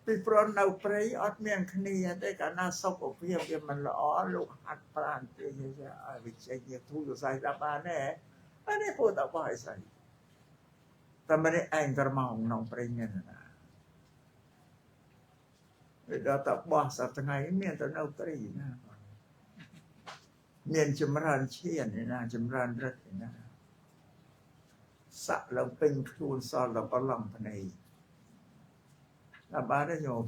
ពីព្រោះនៅព្រៃអត់មានគ្នាទេកាលណាសុខភាពវាមិនល្អលោកហាត់ប្រាណទេឲ្យវិជ័យជាទូរស័យដល់បានទេអានេះពោលតបឲ្យស្អីតែមិនឯងក្រមកក្នុងព្រៃនេះណាវាដល់តបោះសប្ថ្ងៃមានតែនៅព្រៃណាមានចម្រើនឈានណាចម្រើនរឹតណាសាក់ឡើងពេញខ្លួនសល់ដល់ប្រឡំភ្នែកដល់បានទេញោម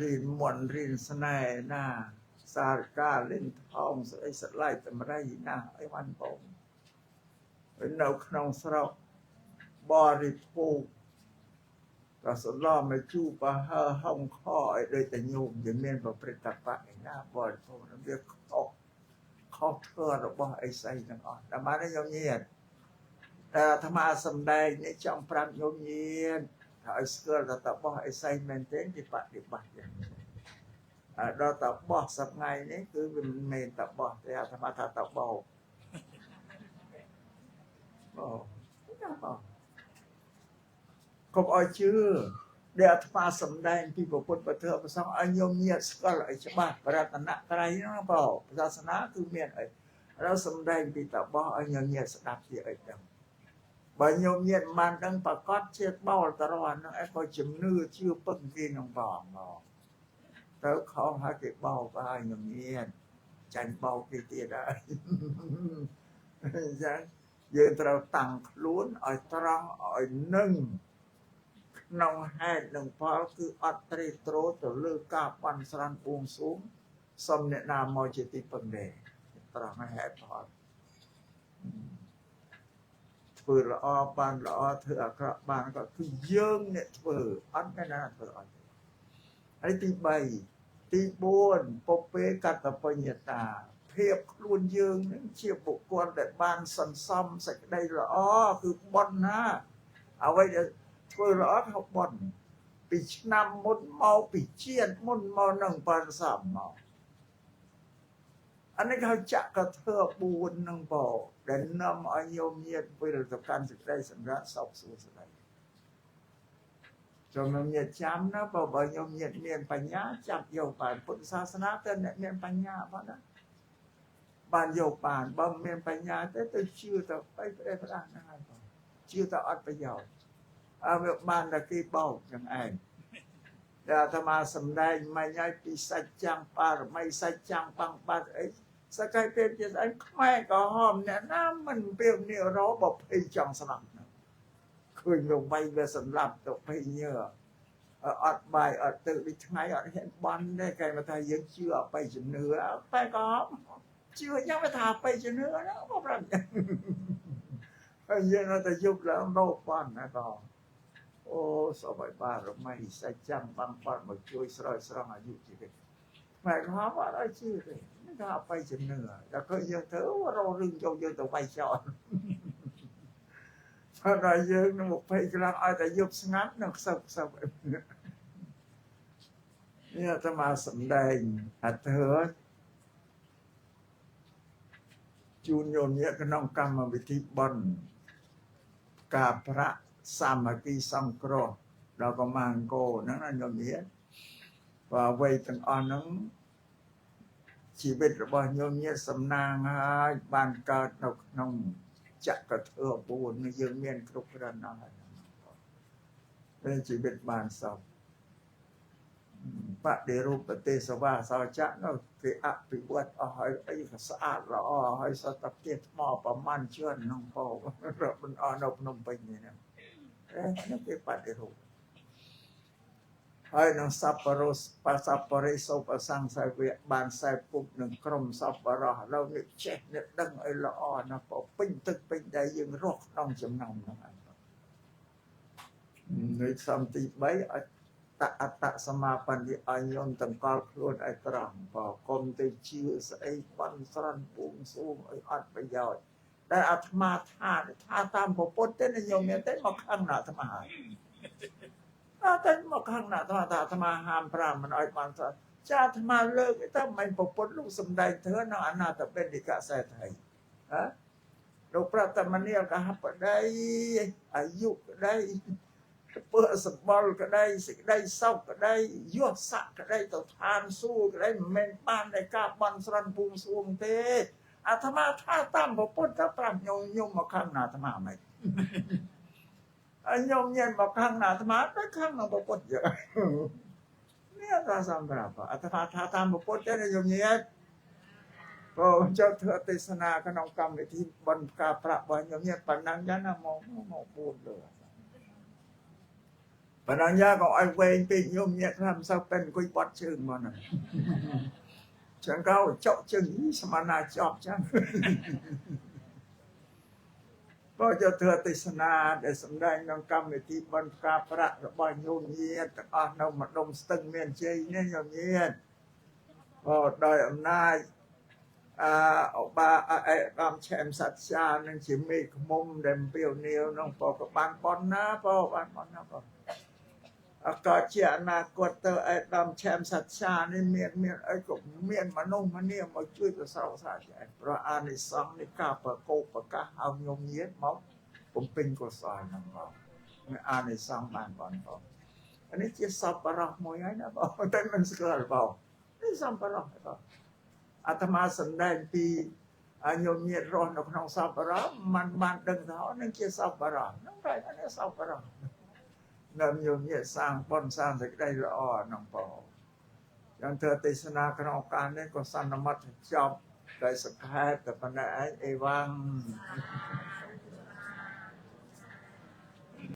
រៀនមន់រៀនស្នេហ៍ណាសារការលេងថោងស្អីស្លាយតម្រៃណាអីបានបងនៅក្នុងស្រុកបរិភោគក៏សឡំមកជួបហើហុងខឲ្យដូចតែញោមវាមានប្រព្រឹត្តបៈឯណាបរិភោគវាខុសធ្វើរបស់អីស្អីទាំងអស់ដល់បានទេញោមញាតិតែអាត្មាសំដែងនេះចង់ប្រាប់ញោមញាតិឲ្យស្គាល់ថាតបោះអីស្អីមែនទេគេបដិបត្តិយ៉ាងនេះដល់តបោះសប្ងៃនេះគឺវាមិនមែនតបោះទេអាត្មាថាតបោកុំឲ្យជឿដែលអាត្មាសំដែងពីពុទ្ធពធប្រសងឲ្យញោមញាតិស្គាល់ឲ្យច្បាស់បរតនត្រ័យហ្នឹងបងសាសនាគឺមានអីเราសំដែងពីតបោះឲ្យញោមញាតិស្ដាប់ជាអីដឹងបើញោមញាតិមិនដឹងប្រកាសជាបោលតរហ្នឹងឯងក៏ជំនឿជឿពឹងគេក្នុងបងមកទៅខំឲ្យគេបោកឲ្យញោមញាតិចាញ់បោកគេទៀតហើយអញ្ចឹងយើងត្រូវតាំងខ្លួនឲ្យត្រង់ឲ្យនឹងក្នុងហេតុនិងផលគឺអត់ត្រេកត្រោទៅលើការបន់ស្រន់បួងសួងសំអ្នកណាមកជាទីពឹងដែរត្រង់ហេតុផលធ្វើល្អបានល្អធ្វើអាក្រក់បានក៏គឺយើងអ្នកធ្វើអត់មានណាធ្វើអត់ទេហើយទី3ទី4ពុពេកតបញ្ញតាភាពខ្លួនយើងនឹងជាបុគ្គលដែលបានសន្សំសេចក្តីល្អគឺបុណ្យណាអ្វីដែលធ្វើល្អថាបុណ្យពីឆ្នាំមុនមកពីជាតិមុនមកនឹងបានសំមកអានេះគេហៅចក្រធ្វើ4នឹងបងដែលនាំឲ្យញោមញាតិវិលទៅកាន់សេចក្តីសម្រាប់សោកសួស្តីចូលញោមញាតិចាំណាបើញោមញាតិមានបញ្ញាចាប់យកបានពុទ្ធសាសនាតែអ្នកមានបញ្ញាបងណាបានយកបានបើមានបញ្ញាទេទៅជឿទៅបែបផ្ដាស់ហ្នឹងហើយបងជឿទៅអត់ប្រយោជន៍វាបានតែគេបោកយ៉ាងឯងដែលអាត្មាសំដែងមិនឲ្យពីសច្ចចាំបារមីសច្ចចាំបាំងបាត់អីសកលភាពជាស្អីខ្មែរក៏ហមអ្នកណាមិនពីនេះរោបភ័យចង់ស្លាប់ឃើញលោកបីវាសម្លាប់ទៅភ័យញើអត់បាយអត់ទឹកដូចថ្ងៃអត់ហ៊ានបន់ទេគេមកថាយើងជឿអបិយជំនឿតែក៏ជឿយ៉ាងថាអបិយជំនឿណាបងប្រាប់ហើយយើងនៅតែយប់ឡើងរោបន់ណាក៏អូសូមឲ្យបារមីសច្ចចាំបាំងបាត់មកជួយស្រោចស្រង់អាយុជីវិតខ្មែរក៏អត់ឲ្យជឿទេនេះថាអបិយជំនឿតែគឺយើងធ្វើរករឿងយកយើងទៅវាយចោលហើយយើងនឹងមកភ័យខ្លាំងឲ្យតែយប់ស្ងាត់នឹងខ្សឹបនេះអាត្មាសម្ដែងអធិរជូនញោមញាតិក្នុងកម្មវិធីបុណ្យការប្រាក់សាមគ្គីសង្គ្រោះដល់កម្មាអង្គរហ្នឹងណាញោមញាតិបើអ្វីទាំងអស់ហ្នឹងជីវិតរបស់ញោមញាតិសំណាងហើយបានកើតនៅក្នុងចក្រធ្វើ4នេះយើងមានគ្រប់គ្រាន់ហើយតែជីវិតបានសុខ ปฏิรูปปฏิสวาสาวจะเนาะคืออภิวัตเอาให้ไอ้สะอาดละอ้อให้สตับเก็ตหม้อประมาณเชื่อนน้องพ่อเราเป็นอ่อนอบนมไปนี่นะนั่นคือปฏิรูปให้น้องสัพปะรสปัสสัพปะริโสปัสสังไสเวบานไสปุบหนึ่งกรมสัพปะรอเราเนี่ยเช็ดเนี่ยดังไอ้ละอ้อนะพอปิ้งตึกปิ้งได้ยังรอกน้องจำนำนะในสัมติใบอัตตะสมาปันที่อันยนตังกอลครูนไอตรังพอกรมติชื่อไอ้ปันสรันปุงสูงไอ้อัดประโยชน์ได้อาตมาท่าตามพอปนเต้นโยมเนี่ยเต้นมาข้างหน้าธรรมหาเต้นมาข้างหน้าธรรมหามพระมันไอ้ปันสรันจ้าธรรมาเลิกถ้าไม่พอปนลูกสมได้เธอหน้าอนาตเป็นดิกาแสไทยฮะลูกพระธรรมเนี่ยก็หับได้อายุได้เพื่อสมบูรณ์ก็ได้สิ่งได้เศร้าก็ได้ยั่วสักก็ได้ต่อทานสู้ก็ได้เมนบ้านได้กาบันสรันปุงสวงเตอาตมาท่าตามพอพ้นถ้าปรามยมมาข้างหน้าอาตมาไหมยมเย็นมาข้างหน้าอาตมาได้ข้างหน้าพอพ้นเยอะเนี่ยราสัมปราบอาตมาท่าตามพอพ้นได้ยมเย็นพอเจ้าเธอเทศนาขนมกรรมที่บนกาพระบนยมเย็นปัญญาณมองพูดเลยปัญญาของไอ้เวงปีโยมเนี่ยทำสักเป็นกุยวัดชื่อมันฉันเขาเจาะจึงสมานาจอบจังก็จะเธอติสนาได้สำแดงนองกรรมที่บรรกาพระระบายโยมเยียนแต่อ่านเอามาดมสตึงเมียนเจเนี่ยโยมเยียนก็ได้อำนาจออกมาไอ้รำแชมสัจจานั่งชิมีขมุมเดมเปียวเนียวน้องปอกับบานปอนนะปอบานปอนนะปอก็เจียนาคตไอ้ดำแชมสัจจานี่เมียนไอ้ก็เมียนมนุ่มมันเนี่ยมาช่วยตัวสาวสาวใจเพราะอานิสงส์นี่ก้าประโกประกาเอาโยมเย็ดมั้งผมเป็นกุศลนะพ่อไม่อานิสงส์บานก่อนพ่ออันนี้จะสับปะรดมวยนะพ่อแต่มันสกัดพ่อนี่สับปะรดพ่ออาตมาสันได้ปีโยมเย็ดร้อนกับน้องสับปะรดมันดึงเท้านั่นจะสับปะรดน้องไรนั่นสับปะรดนำโยมเนี่ยสร้างป้อนสร้างจะได้ละอ่อน้องปออย่างเธอติสนาขนมการนี่ก็สันนมัดจอบได้สักแค่แต่ปัญหาเอวัง